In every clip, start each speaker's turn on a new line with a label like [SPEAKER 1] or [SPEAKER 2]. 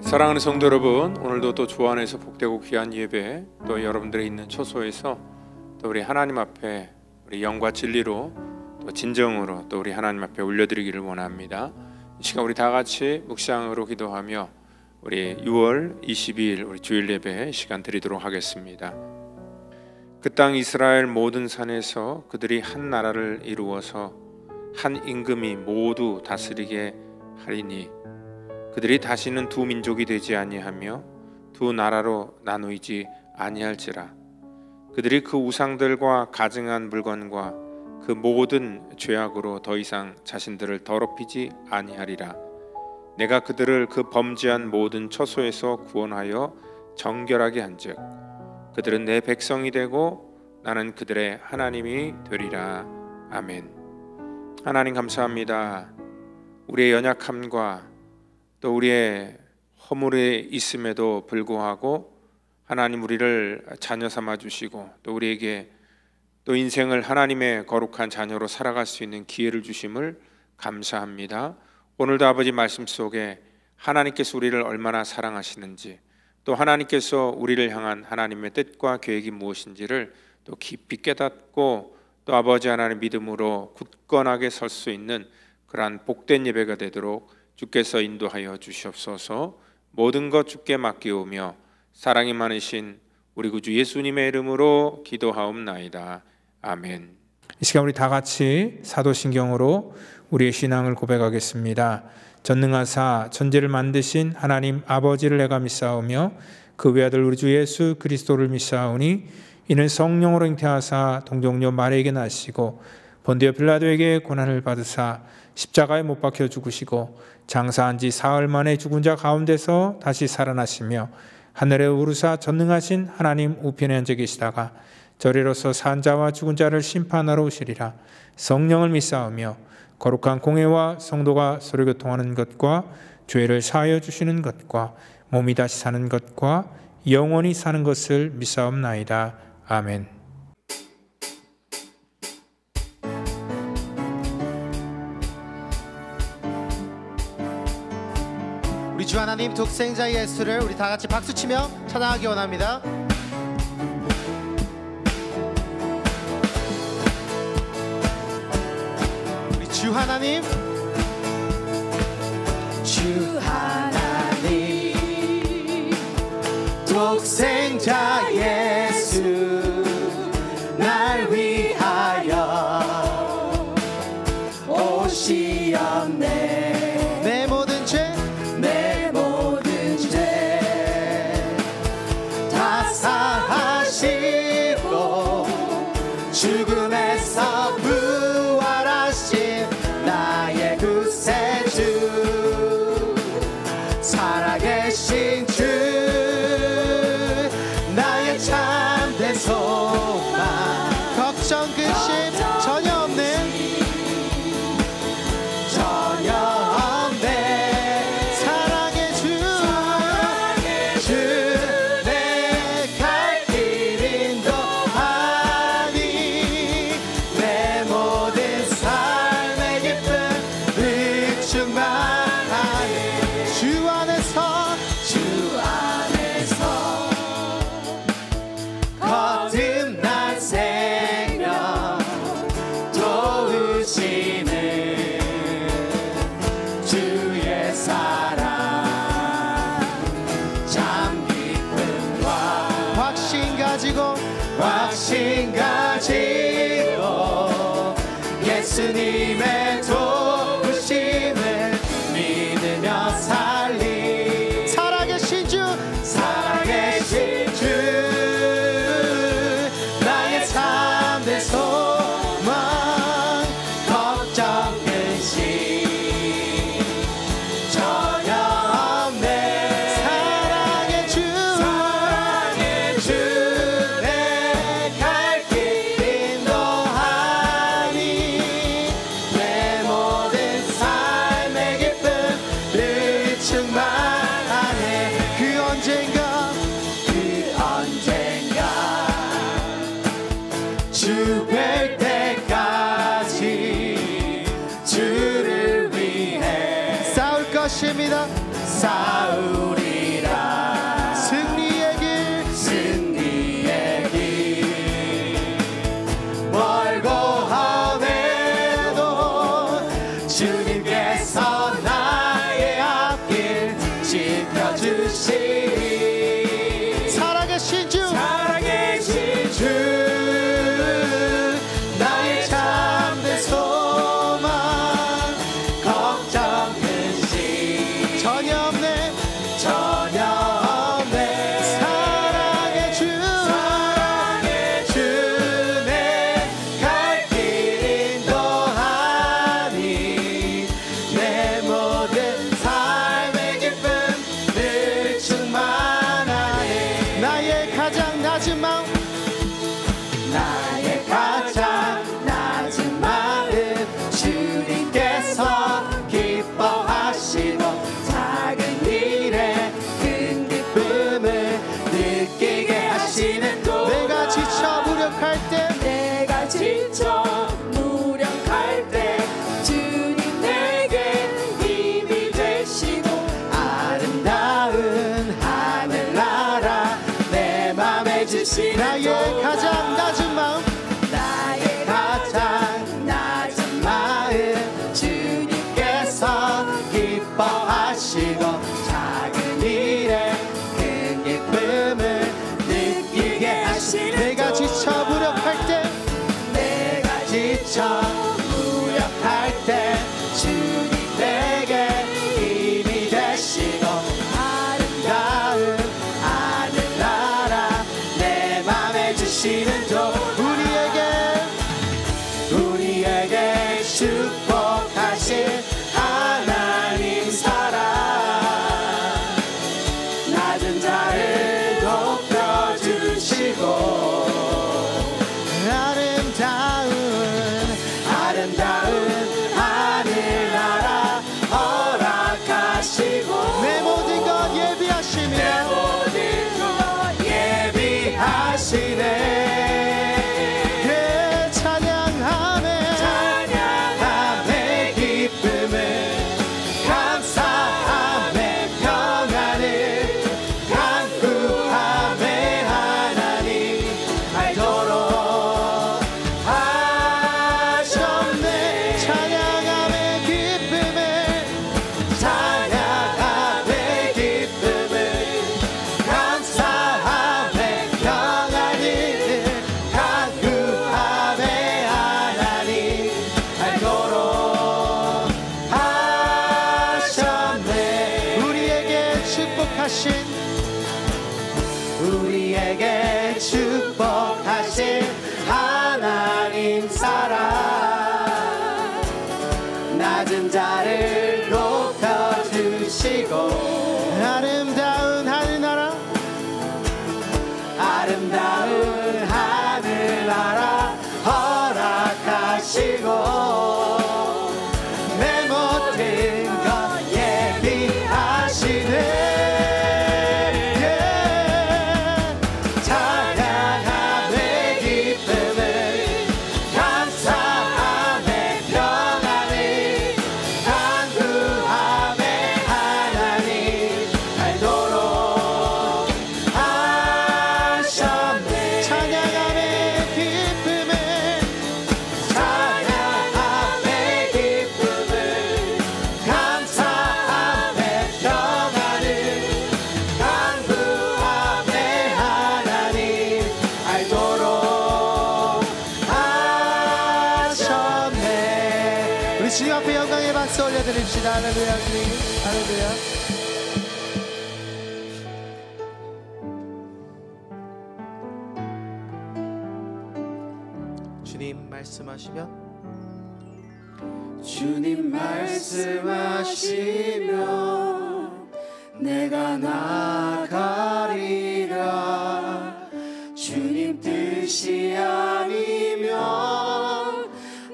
[SPEAKER 1] 사랑하는 성도 여러분, 오늘도 또 주 안에서 복되고 귀한 예배, 또 여러분들이 있는 처소에서 또 우리 하나님 앞에 우리 영과 진리로 또 진정으로 또 우리 하나님 앞에 올려드리기를 원합니다. 이 시간 우리 다 같이 묵상으로 기도하며 우리 6월 22일 우리 주일 예배 시간 드리도록 하겠습니다. 그 땅 이스라엘 모든 산에서 그들이 한 나라를 이루어서 한 임금이 모두 다스리게 하리니 그들이 다시는 두 민족이 되지 아니하며 두 나라로 나누이지 아니할지라. 그들이 그 우상들과 가증한 물건과 그 모든 죄악으로 더 이상 자신들을 더럽히지 아니하리라. 내가 그들을 그 범죄한 모든 처소에서 구원하여 정결하게 한즉 그들은 내 백성이 되고 나는 그들의 하나님이 되리라. 아멘. 하나님 감사합니다. 우리의 연약함과 또 우리의 허물이 있음에도 불구하고 하나님 우리를 자녀 삼아 주시고 또 우리에게 또 인생을 하나님의 거룩한 자녀로 살아갈 수 있는 기회를 주심을 감사합니다. 오늘도 아버지 말씀 속에 하나님께서 우리를 얼마나 사랑하시는지 또 하나님께서 우리를 향한 하나님의 뜻과 계획이 무엇인지를 또 깊이 깨닫고 또 아버지 하나님 믿음으로 굳건하게 설 수 있는 그러한 복된 예배가 되도록 주께서 인도하여 주시옵소서. 모든 것 주께 맡기오며 사랑이 많으신 우리 구주 예수님의 이름으로 기도하옵나이다. 아멘.
[SPEAKER 2] 이 시간 우리 다 같이 사도신경으로 우리의 신앙을 고백하겠습니다. 전능하사 천지를 만드신 하나님 아버지를 내가 믿사오며 그 외아들 우리 주 예수 그리스도를 믿사오니 이는 성령으로 잉태하사 동정녀 마리아에게 나시고 본디오 빌라도에게 고난을 받으사 십자가에 못 박혀 죽으시고 장사한 지 사흘 만에 죽은 자 가운데서 다시 살아나시며 하늘에 오르사 전능하신 하나님 우편에 앉아 계시다가 저리로서 산 자와 죽은 자를 심판하러 오시리라. 성령을 믿사오며 거룩한 공회와 성도가 서로 교통하는 것과 죄를 사하여 주시는 것과 몸이 다시 사는 것과 영원히 사는 것을 믿사옵나이다. 아멘.
[SPEAKER 3] 우리 주 하나님 독생자 예수를 우리 다 같이 박수치며 찬양하기 원합니다. 우리 주 하나님, 주 하나님 독생자 예수 날 위하여 오시었네. 내 모든 죄 다 사하시고 죽음에서 부활하신 나의 구세주 살아계신 주 나의 참된 소망 걱정 근심 전혀 없는 사랑의 주 내 갈 길 인도하니 내 모든 삶의 기쁨을 충만하니 주 안에서 거듭난 생명 도우시는 주의 사랑 참 기쁨과 확신 가지고 예수님의 도우심을 믿으며 살리 살아계신 주 나의 참된 소망 걱정 근심 전혀 없네. 사랑의 주 내 갈 길 인도하니 내 모든 삶의 기쁨을 충만하네. 그 언젠가 주 뵐 때까지 주를 위해 싸울 것입니다. 싸우리 축복하신 우리에게 축복하신 하나님 사랑 낮은 자를 높여주시고 아름다운 하늘나라 아름다운 하늘나라 허락하시고 내 모든 것 예비하시네 주님 앞에 영광의 박수 올려드립시다. 할렐루야 주님 할렐루야. 주님 말씀하시면 주님 말씀하시면 내가 나가리라 주님 뜻이 아니면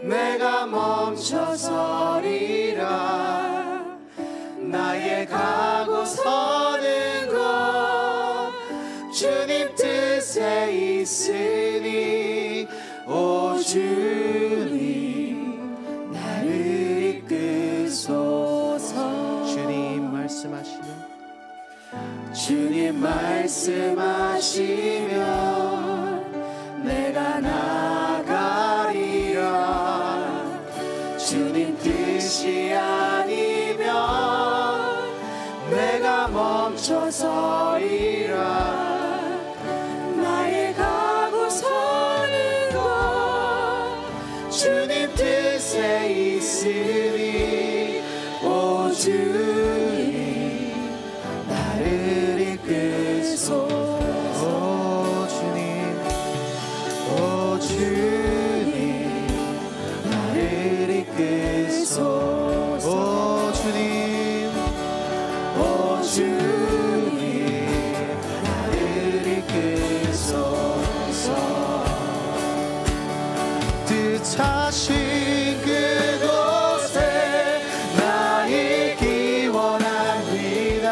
[SPEAKER 3] 내가 멈춰서리라 나의 가고 서는 것 주님 뜻에 있으니 오 주님 나를 이끄소서 주님 말씀하시면 내가 나가리라 주님 뜻이 아니면 내가 멈춰서리라 나의 가고 서는 것 주님 뜻에 있으니 오 주님 나를 이끄소서 오 주님 나를 이끄소서 오 주님 나를 이끄소서 뜻하신 그곳에 나 있기 원합니다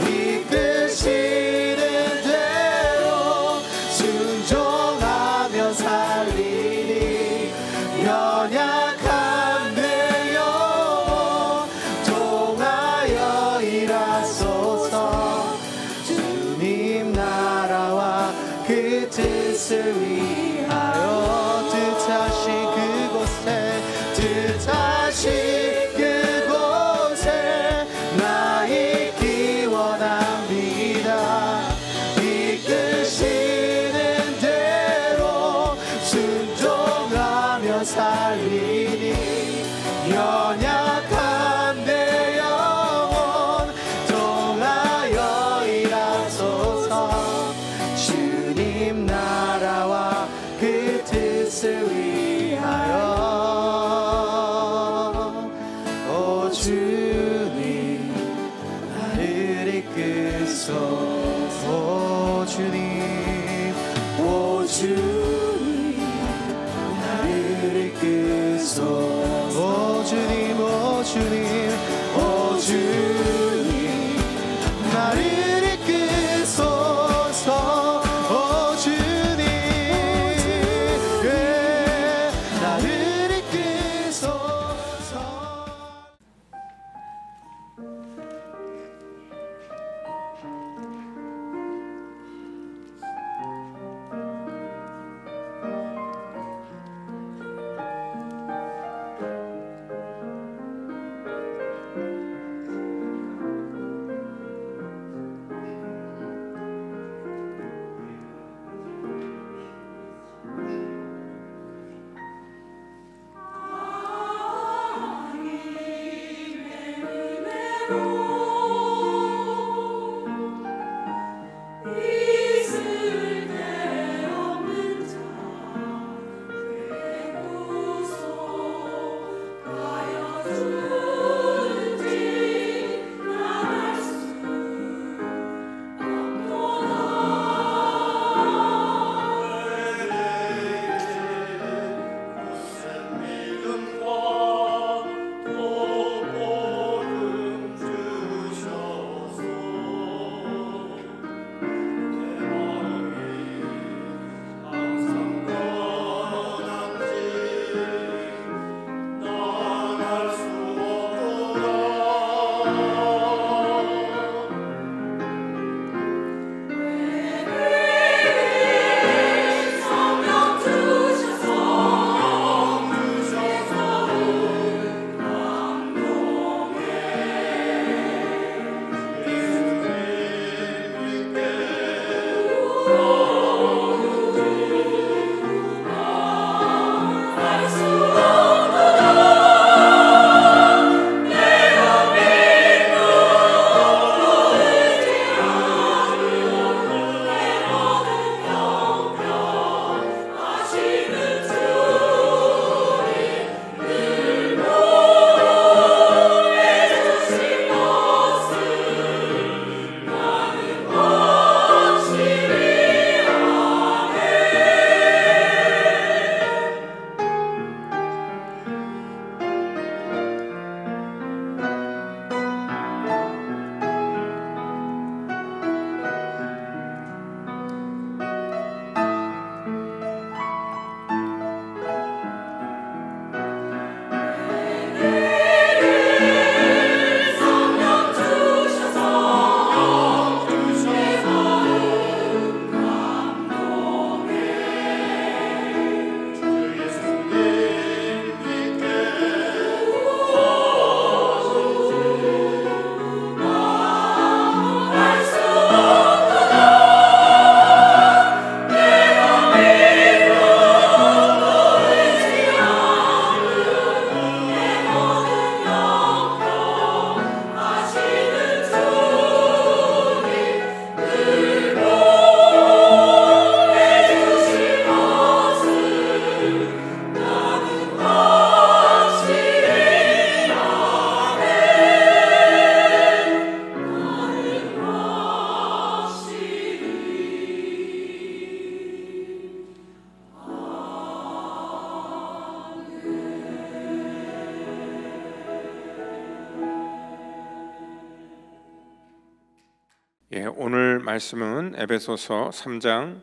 [SPEAKER 3] 이끄시는 대로 순종하며 살리니 연약한 내 영혼 통하여 일하소서 주님 나라와 그 뜻을 위하여 뜻하신 그곳에 나 있기 원합니다 이끄시는 대로 순종하며 살리니 연약한 내 영혼 통하여 일하소서 주님 나라와 그 뜻을 위하여 오 주님 나를 이끄소서 오 주님 나를 이끄소서 오 주님 나를 이끄소서 오 주님 나를 이끄소서
[SPEAKER 1] 오늘 말씀은 에베소서 3장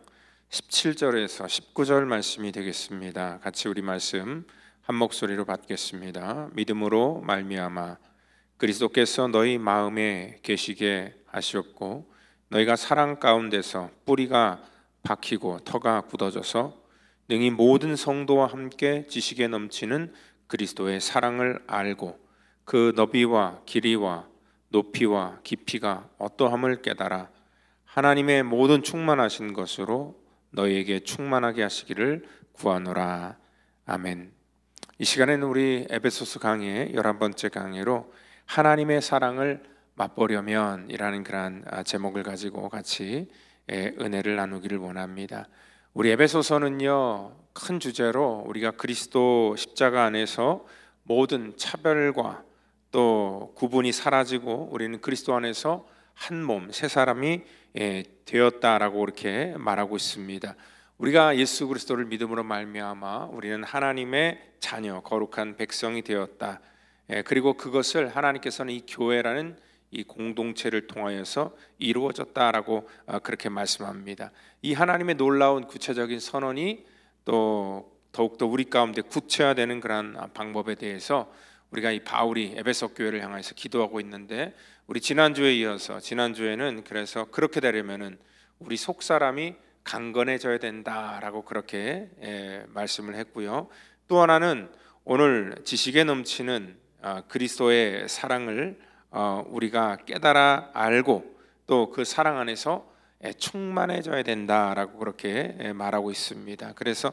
[SPEAKER 1] 17절에서 19절 말씀이 되겠습니다. 같이 우리 말씀 한 목소리로 받겠습니다. 믿음으로 말미암아 그리스도께서 너희 마음에 계시게 하시었고 너희가 사랑 가운데서 뿌리가 박히고 터가 굳어져서 능히 모든 성도와 함께 지식에 넘치는 그리스도의 사랑을 알고 그 너비와 길이와 높이와 깊이가 어떠함을 깨달아 하나님의 모든 충만하신 것으로 너희에게 충만하게 하시기를 구하노라. 아멘. 이 시간에는 우리 에베소서 강의 11번째 강의로 하나님의 사랑을 맛보려면 이라는 그런 제목을 가지고 같이 은혜를 나누기를 원합니다. 우리 에베소서는요, 큰 주제로 우리가 그리스도 십자가 안에서 모든 차별과 또 구분이 사라지고 우리는 그리스도 안에서 한 몸, 새 사람이 되었다라고 이렇게 말하고 있습니다. 우리가 예수 그리스도를 믿음으로 말미암아 우리는 하나님의 자녀, 거룩한 백성이 되었다. 그리고 그것을 하나님께서는 이 교회라는 이 공동체를 통하여서 이루어졌다라고 그렇게 말씀합니다. 이 하나님의 놀라운 구체적인 선언이 또 더욱더 우리 가운데 구체화되는 그런 방법에 대해서 우리가 이 바울이 에베소 교회를 향해서 기도하고 있는데, 우리 지난주에 이어서 지난주에는 그래서 그렇게 되려면은 우리 속 사람이 강건해져야 된다라고 그렇게 말씀을 했고요. 또 하나는 오늘 지식에 넘치는 그리스도의 사랑을 우리가 깨달아 알고 또 그 사랑 안에서 충만해져야 된다라고 그렇게 말하고 있습니다. 그래서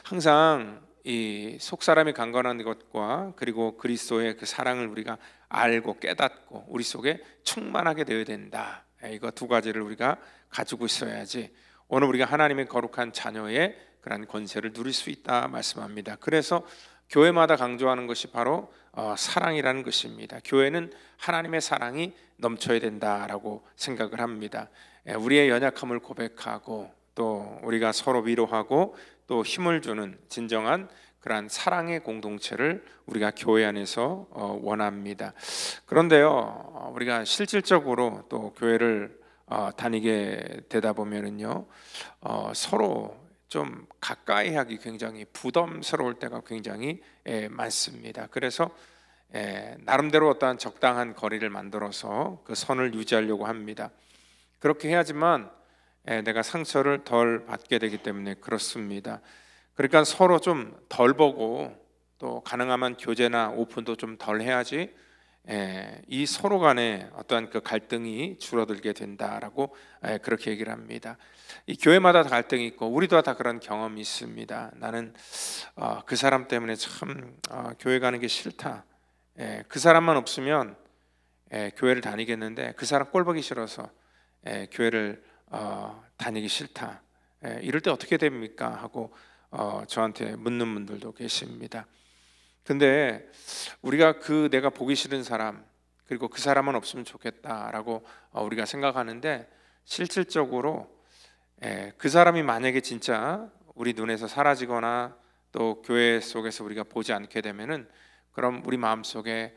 [SPEAKER 1] 항상 이 속사람이 강건한 것과 그리고 그리스도의 그 사랑을 우리가 알고 깨닫고 우리 속에 충만하게 되어야 된다. 이거 두 가지를 우리가 가지고 있어야지 오늘 우리가 하나님의 거룩한 자녀의 그런 권세를 누릴 수 있다 말씀합니다. 그래서 교회마다 강조하는 것이 바로 사랑이라는 것입니다. 교회는 하나님의 사랑이 넘쳐야 된다라고 생각을 합니다. 우리의 연약함을 고백하고 또 우리가 서로 위로하고 또 힘을 주는 진정한 그러한 사랑의 공동체를 우리가 교회 안에서 원합니다. 그런데요, 우리가 실질적으로 또 교회를 다니게 되다 보면은요, 서로 좀 가까이 하기 굉장히 부담스러울 때가 굉장히 많습니다. 그래서 나름대로 어떠한 적당한 거리를 만들어서 그 선을 유지하려고 합니다. 그렇게 해야지만 내가 상처를 덜 받게 되기 때문에 그렇습니다. 그러니까 서로 좀 덜 보고 또 가능하면 교제나 오픈도 좀 덜 해야지 이 서로 간에 어떠한 그 갈등이 줄어들게 된다라고 그렇게 얘기를 합니다. 이 교회마다 갈등이 있고 우리도 다 그런 경험이 있습니다. 나는 그 사람 때문에 참 교회 가는 게 싫다. 그 사람만 없으면 교회를 다니겠는데 그 사람 꼴 보기 싫어서 교회를 다니기 싫다. 이럴 때 어떻게 됩니까? 하고 저한테 묻는 분들도 계십니다. 근데 우리가 그 내가 보기 싫은 사람 그리고 그 사람은 없으면 좋겠다라고 우리가 생각하는데 실질적으로 그 사람이 만약에 진짜 우리 눈에서 사라지거나 또 교회 속에서 우리가 보지 않게 되면은 그럼 우리 마음속에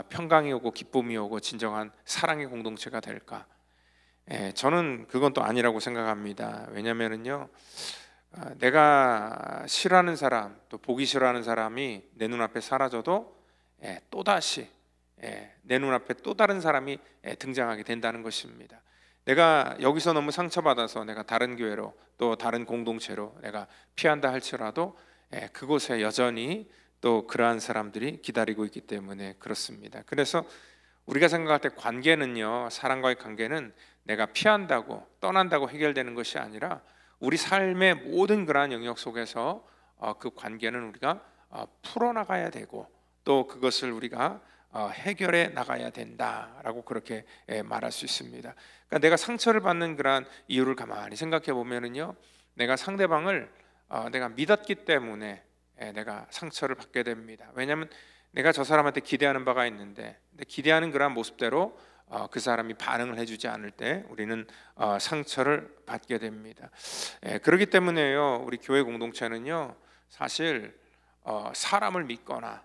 [SPEAKER 1] 평강이 오고 기쁨이 오고 진정한 사랑의 공동체가 될까? 저는 그건 또 아니라고 생각합니다. 왜냐면은요, 내가 싫어하는 사람 또 보기 싫어하는 사람이 내 눈앞에 사라져도 또다시 내 눈앞에 또 다른 사람이 등장하게 된다는 것입니다. 내가 여기서 너무 상처받아서 내가 다른 교회로 또 다른 공동체로 내가 피한다 할지라도 그곳에 여전히 또 그러한 사람들이 기다리고 있기 때문에 그렇습니다. 그래서 우리가 생각할 때 관계는요, 사람과의 관계는 내가 피한다고 떠난다고 해결되는 것이 아니라 우리 삶의 모든 그러한 영역 속에서 그 관계는 우리가 풀어나가야 되고 또 그것을 우리가 해결해 나가야 된다라고 그렇게 말할 수 있습니다. 그러니까 내가 상처를 받는 그러한 이유를 가만히 생각해 보면은요, 내가 상대방을 내가 믿었기 때문에 내가 상처를 받게 됩니다. 왜냐하면 내가 저 사람한테 기대하는 바가 있는데 기대하는 그러한 모습대로 그 사람이 반응을 해주지 않을 때 우리는 상처를 받게 됩니다. 그렇기 때문에요, 우리 교회 공동체는요 사실 사람을 믿거나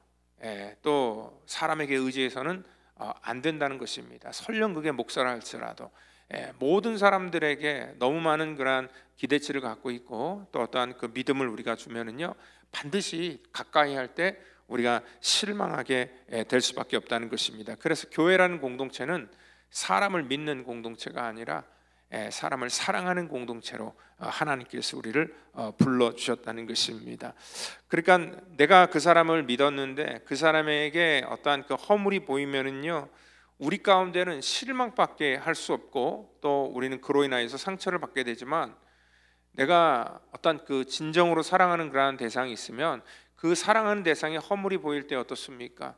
[SPEAKER 1] 또 사람에게 의지해서는 안 된다는 것입니다. 설령 그게 목사라 할지라도 모든 사람들에게 너무 많은 그러한 기대치를 갖고 있고 또 어떠한 그 믿음을 우리가 주면은요 반드시 가까이 할 때 우리가 실망하게 될 수밖에 없다는 것입니다. 그래서 교회라는 공동체는 사람을 믿는 공동체가 아니라 사람을 사랑하는 공동체로 하나님께서 우리를 불러주셨다는 것입니다. 그러니까 내가 그 사람을 믿었는데 그 사람에게 어떠한 그 허물이 보이면은요 우리 가운데는 실망밖에 할 수 없고 또 우리는 그로 인하여서 상처를 받게 되지만 내가 어떤 그 진정으로 사랑하는 그러한 대상이 있으면 그 사랑하는 대상의 허물이 보일 때 어떻습니까?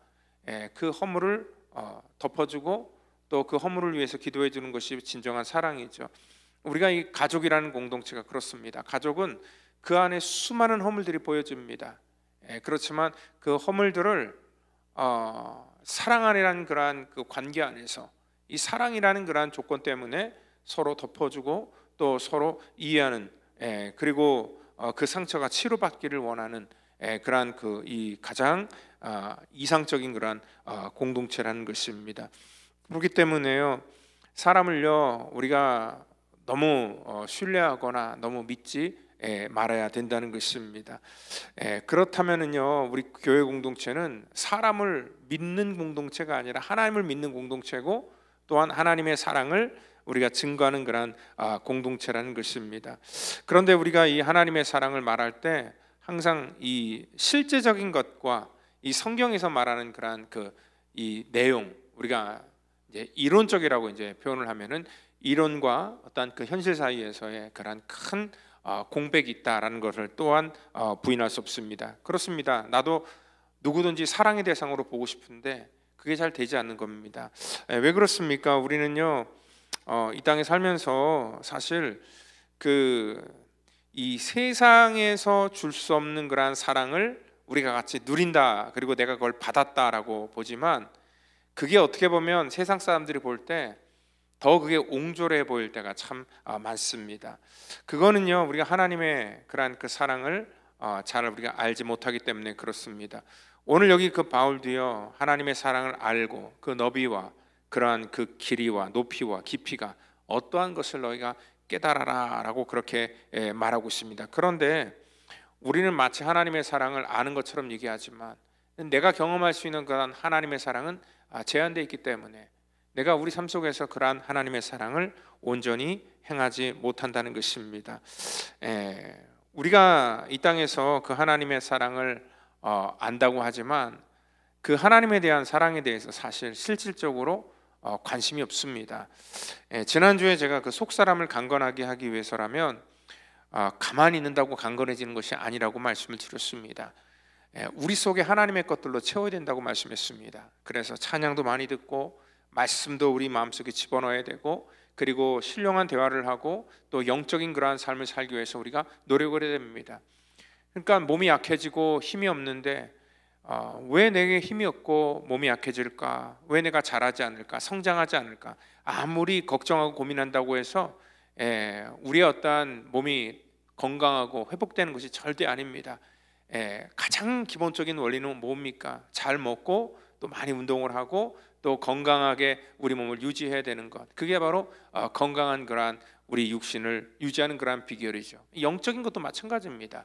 [SPEAKER 1] 그 허물을 덮어주고 또 그 허물을 위해서 기도해 주는 것이 진정한 사랑이죠. 우리가 이 가족이라는 공동체가 그렇습니다. 가족은 그 안에 수많은 허물들이 보여집니다. 그렇지만 그 허물들을 사랑이라는 그러한 그 관계 안에서 이 사랑이라는 그러한 조건 때문에 서로 덮어주고 또 서로 이해하는 그리고 그 상처가 치료받기를 원하는 그러한 그 이 가장 이상적인 그러한 공동체라는 것입니다. 그렇기 때문에요 사람을요 우리가 너무 신뢰하거나 너무 믿지 말아야 된다는 것입니다. 그렇다면은요 우리 교회 공동체는 사람을 믿는 공동체가 아니라 하나님을 믿는 공동체고 또한 하나님의 사랑을 우리가 증거하는 그런 공동체라는 것입니다. 그런데 우리가 이 하나님의 사랑을 말할 때 항상 이 실제적인 것과 이 성경에서 말하는 그런 그 이 내용 우리가 이제 이론적이라고 이제 표현을 하면은 이론과 어떤 그 현실 사이에서의 그런 큰 공백이 있다라는 것을 또한 부인할 수 없습니다. 그렇습니다. 나도 누구든지 사랑의 대상으로 보고 싶은데 그게 잘 되지 않는 겁니다. 왜 그렇습니까? 우리는요 이 땅에 살면서 사실 그 이 세상에서 줄 수 없는 그러한 사랑을 우리가 같이 누린다 그리고 내가 그걸 받았다라고 보지만 그게 어떻게 보면 세상 사람들이 볼 때 더 그게 옹졸해 보일 때가 참 많습니다. 그거는요 우리가 하나님의 그러한 그 사랑을 잘 우리가 알지 못하기 때문에 그렇습니다. 오늘 여기 그 바울도요 하나님의 사랑을 알고 그 너비와 그러한 그 길이와 높이와 깊이가 어떠한 것을 너희가 깨달아라 라고 그렇게 말하고 있습니다. 그런데 우리는 마치 하나님의 사랑을 아는 것처럼 얘기하지만 내가 경험할 수 있는 그런 하나님의 사랑은 제한되어 있기 때문에 내가 우리 삶 속에서 그러한 하나님의 사랑을 온전히 행하지 못한다는 것입니다. 우리가 이 땅에서 그 하나님의 사랑을 안다고 하지만 그 하나님에 대한 사랑에 대해서 사실 실질적으로 관심이 없습니다. 지난주에 제가 그 속사람을 강건하게 하기 위해서라면 가만히 있는다고 강건해지는 것이 아니라고 말씀을 드렸습니다. 우리 속에 하나님의 것들로 채워야 된다고 말씀했습니다. 그래서 찬양도 많이 듣고 말씀도 우리 마음속에 집어넣어야 되고 그리고 신령한 대화를 하고 또 영적인 그러한 삶을 살기 위해서 우리가 노력을 해야 됩니다. 그러니까 몸이 약해지고 힘이 없는데 왜 내게 힘이 없고 몸이 약해질까? 왜 내가 자라지 않을까? 성장하지 않을까? 아무리 걱정하고 고민한다고 해서 우리의 어떠한 몸이 건강하고 회복되는 것이 절대 아닙니다. 가장 기본적인 원리는 뭡니까? 잘 먹고 또 많이 운동을 하고 또 건강하게 우리 몸을 유지해야 되는 것. 그게 바로 건강한 그러한 우리 육신을 유지하는 그러한 비결이죠. 영적인 것도 마찬가지입니다.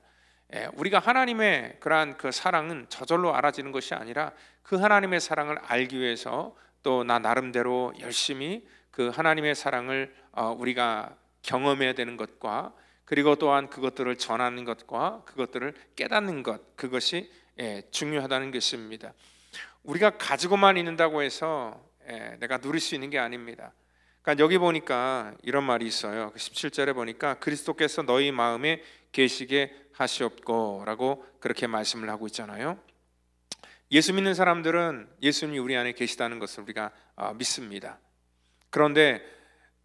[SPEAKER 1] 우리가 하나님의 그러한 그 사랑은 저절로 알아지는 것이 아니라 그 하나님의 사랑을 알기 위해서 또 나 나름대로 열심히 그 하나님의 사랑을 우리가 경험해야 되는 것과 그리고 또한 그것들을 전하는 것과 그것들을 깨닫는 것 그것이 중요하다는 것입니다. 우리가 가지고만 있는다고 해서 내가 누릴 수 있는 게 아닙니다. 그러니까 여기 보니까 이런 말이 있어요. 17절에 보니까 그리스도께서 너희 마음에 계시게 하시옵고라고 그렇게 말씀을 하고 있잖아요. 예수 믿는 사람들은 예수님이 우리 안에 계시다는 것을 우리가 믿습니다. 그런데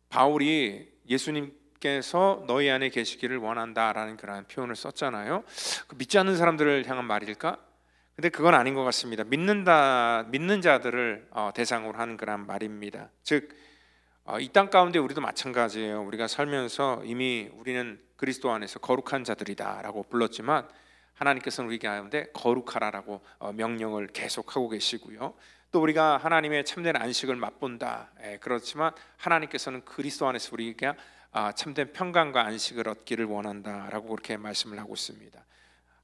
[SPEAKER 1] 바울이 예수님께서 너희 안에 계시기를 원한다라는 그런 표현을 썼잖아요. 믿지 않는 사람들을 향한 말일까? 근데 그건 아닌 것 같습니다. 믿는 자들을 대상으로 하는 그런 말입니다. 즉 이 땅 가운데 우리도 마찬가지예요. 우리가 살면서 이미 우리는 그리스도 안에서 거룩한 자들이다라고 불렀지만 하나님께서는 우리 가운데 거룩하라라고 명령을 계속하고 계시고요. 또 우리가 하나님의 참된 안식을 맛본다. 그렇지만 하나님께서는 그리스도 안에서 우리가 참된 평강과 안식을 얻기를 원한다라고 그렇게 말씀을 하고 있습니다.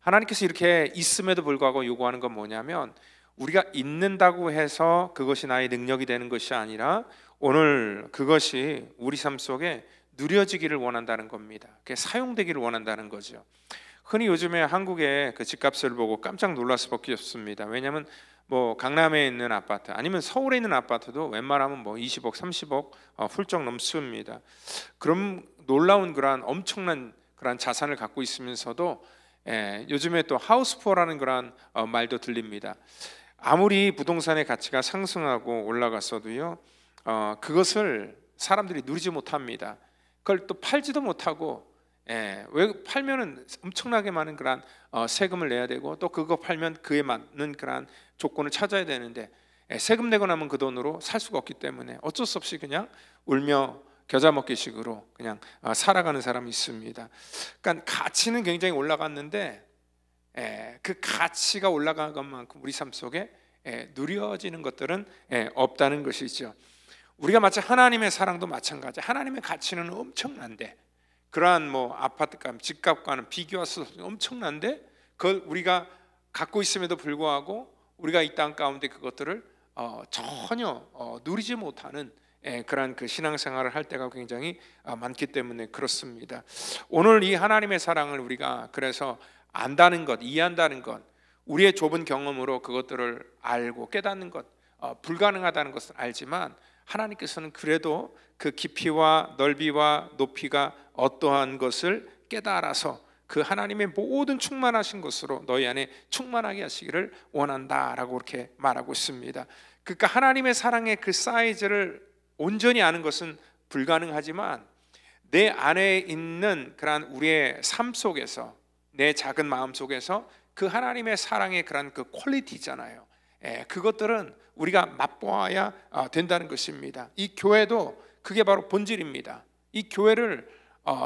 [SPEAKER 1] 하나님께서 이렇게 있음에도 불구하고 요구하는 건 뭐냐면, 우리가 있는다고 해서 그것이 나의 능력이 되는 것이 아니라 오늘 그것이 우리 삶 속에 누려지기를 원한다는 겁니다. 그게 사용되기를 원한다는 거죠. 흔히 요즘에 한국의 그 집값을 보고 깜짝 놀랄 수밖에 없습니다. 왜냐하면 뭐 강남에 있는 아파트 아니면 서울에 있는 아파트도 웬만하면 뭐 20억, 30억 훌쩍 넘습니다. 그럼 놀라운 그러한 엄청난 그러한 자산을 갖고 있으면서도 요즘에 또 하우스푸어라는 그러한 말도 들립니다. 아무리 부동산의 가치가 상승하고 올라갔어도요, 그것을 사람들이 누리지 못합니다. 그걸 또 팔지도 못하고, 왜 팔면은 엄청나게 많은 그런 세금을 내야 되고, 또 그거 팔면 그에 맞는 그런 조건을 찾아야 되는데, 세금 내고 나면 그 돈으로 살 수가 없기 때문에 어쩔 수 없이 그냥 울며 겨자 먹기식으로 그냥 살아가는 사람이 있습니다. 그러니까 가치는 굉장히 올라갔는데 그 가치가 올라간 것만큼 우리 삶 속에 누려지는 것들은 없다는 것이죠. 우리가 마치 하나님의 사랑도 마찬가지. 하나님의 가치는 엄청난데, 그러한 뭐 아파트값, 집값과는 비교할 수 없이 엄청난데, 그걸 우리가 갖고 있음에도 불구하고 우리가 이 땅 가운데 그것들을 전혀 누리지 못하는 그러한 그 신앙생활을 할 때가 굉장히 많기 때문에 그렇습니다. 오늘 이 하나님의 사랑을 우리가 그래서 안다는 것, 이해한다는 것, 우리의 좁은 경험으로 그것들을 알고 깨닫는 것, 불가능하다는 것을 알지만 하나님께서는 그래도 그 깊이와 넓이와 높이가 어떠한 것을 깨달아서 그 하나님의 모든 충만하신 것으로 너희 안에 충만하게 하시기를 원한다라고 그렇게 말하고 있습니다. 그러니까 하나님의 사랑의 그 사이즈를 온전히 아는 것은 불가능하지만, 내 안에 있는 그러한 우리의 삶 속에서, 내 작은 마음 속에서 그 하나님의 사랑의 그런 그 퀄리티잖아요. 그것들은 우리가 맛보아야 된다는 것입니다. 이 교회도 그게 바로 본질입니다. 이 교회를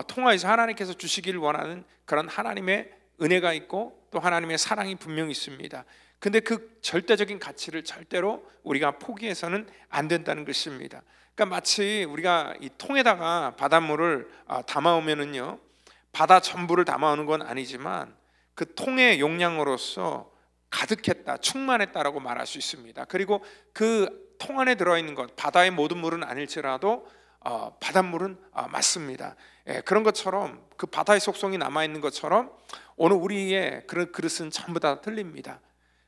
[SPEAKER 1] 통하여서 하나님께서 주시기를 원하는 그런 하나님의 은혜가 있고 또 하나님의 사랑이 분명히 있습니다. 근데 그 절대적인 가치를 절대로 우리가 포기해서는 안 된다는 것입니다. 그러니까 마치 우리가 이 통에다가 바닷물을 담아오면은요, 바다 전부를 담아오는 건 아니지만 그 통의 용량으로서 가득했다, 충만했다라고 말할 수 있습니다. 그리고 그 통 안에 들어있는 것, 바다의 모든 물은 아닐지라도 바닷물은 맞습니다. 그런 것처럼 그 바다의 속성이 남아있는 것처럼 오늘 우리의 그런 그릇은 전부 다 틀립니다.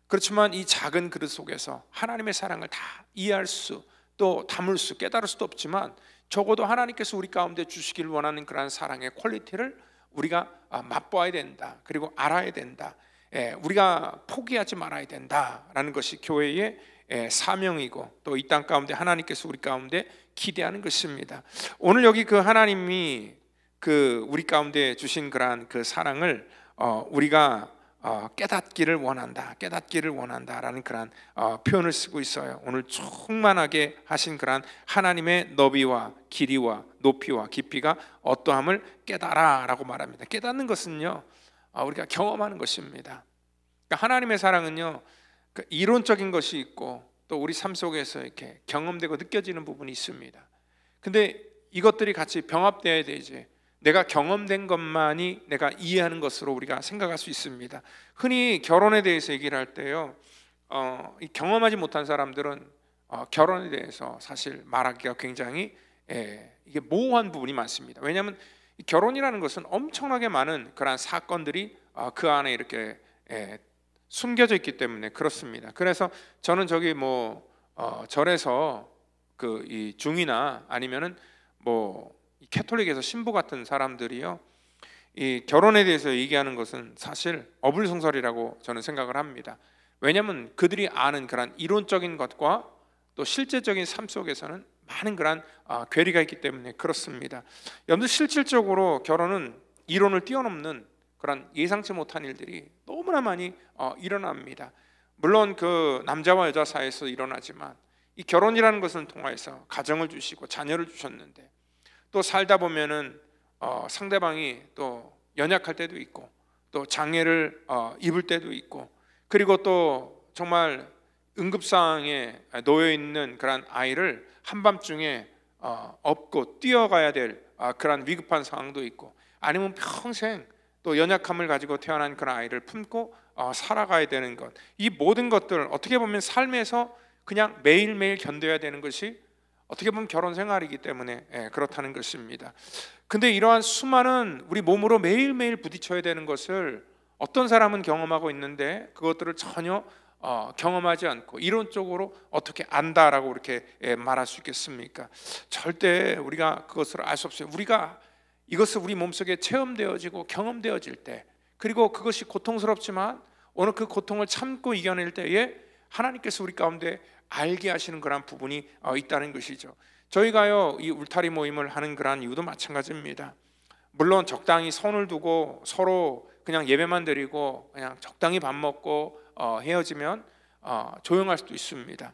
[SPEAKER 1] 그렇지만 이 작은 그릇 속에서 하나님의 사랑을 다 이해할 수, 또 담을 수, 깨달을 수도 없지만 적어도 하나님께서 우리 가운데 주시기를 원하는 그러한 사랑의 퀄리티를 우리가 맛보아야 된다, 그리고 알아야 된다, 우리가 포기하지 말아야 된다라는 것이 교회의 사명이고 또 이 땅 가운데 하나님께서 우리 가운데 기대하는 것입니다. 오늘 여기 그 하나님이 그 우리 가운데 주신 그러한 그 사랑을 우리가 깨닫기를 원한다라는 그런 표현을 쓰고 있어요. 오늘 충만하게 하신 그런 하나님의 너비와 길이와 높이와 깊이가 어떠함을 깨달아라고 말합니다. 깨닫는 것은요, 우리가 경험하는 것입니다. 그러니까 하나님의 사랑은요, 이론적인 것이 있고 또 우리 삶 속에서 이렇게 경험되고 느껴지는 부분이 있습니다. 근데 이것들이 같이 병합되어야 되지, 내가 경험된 것만이 내가 이해하는 것으로 우리가 생각할 수 있습니다. 흔히 결혼에 대해서 얘기를 할 때요, 경험하지 못한 사람들은 결혼에 대해서 사실 말하기가 굉장히 이게 모호한 부분이 많습니다. 왜냐하면 결혼이라는 것은 엄청나게 많은 그런 사건들이 그 안에 이렇게 숨겨져 있기 때문에 그렇습니다. 그래서 저는 저기 뭐 절에서 그 이 중이나 아니면은 뭐 캐톨릭에서 신부 같은 사람들이요, 이 결혼에 대해서 얘기하는 것은 사실 어불성설이라고 저는 생각을 합니다. 왜냐하면 그들이 아는 그런 이론적인 것과 또 실제적인 삶 속에서는 많은 그런 괴리가 있기 때문에 그렇습니다. 여러분들 실질적으로 결혼은 이론을 뛰어넘는 그런 예상치 못한 일들이 너무나 많이 일어납니다. 물론 그 남자와 여자 사이에서 일어나지만 이 결혼이라는 것을 통해서 가정을 주시고 자녀를 주셨는데, 또 살다 보면은 상대방이 또 연약할 때도 있고 또 장애를 입을 때도 있고, 그리고 또 정말 응급상황에 놓여 있는 그런 아이를 한밤중에 업고 뛰어가야 될 그런 위급한 상황도 있고, 아니면 평생 또 연약함을 가지고 태어난 그런 아이를 품고 살아가야 되는 것, 이 모든 것들 어떻게 보면 삶에서 그냥 매일매일 견뎌야 되는 것이 어떻게 보면 결혼 생활이기 때문에 그렇다는 것입니다. 근데 이러한 수많은 우리 몸으로 매일매일 부딪혀야 되는 것을 어떤 사람은 경험하고 있는데 그것들을 전혀 경험하지 않고 이론적으로 어떻게 안다라고 이렇게 말할 수 있겠습니까? 절대 우리가 그것을 알 수 없어요. 우리가 이것을 우리 몸속에 체험되어지고 경험되어질 때, 그리고 그것이 고통스럽지만 오늘 그 고통을 참고 이겨낼 때에 하나님께서 우리 가운데 알게 하시는 그런 부분이 있다는 것이죠. 저희가요 이 울타리 모임을 하는 그런 이유도 마찬가지입니다. 물론 적당히 선을 두고 서로 그냥 예배만 드리고 그냥 적당히 밥 먹고 헤어지면 조용할 수도 있습니다.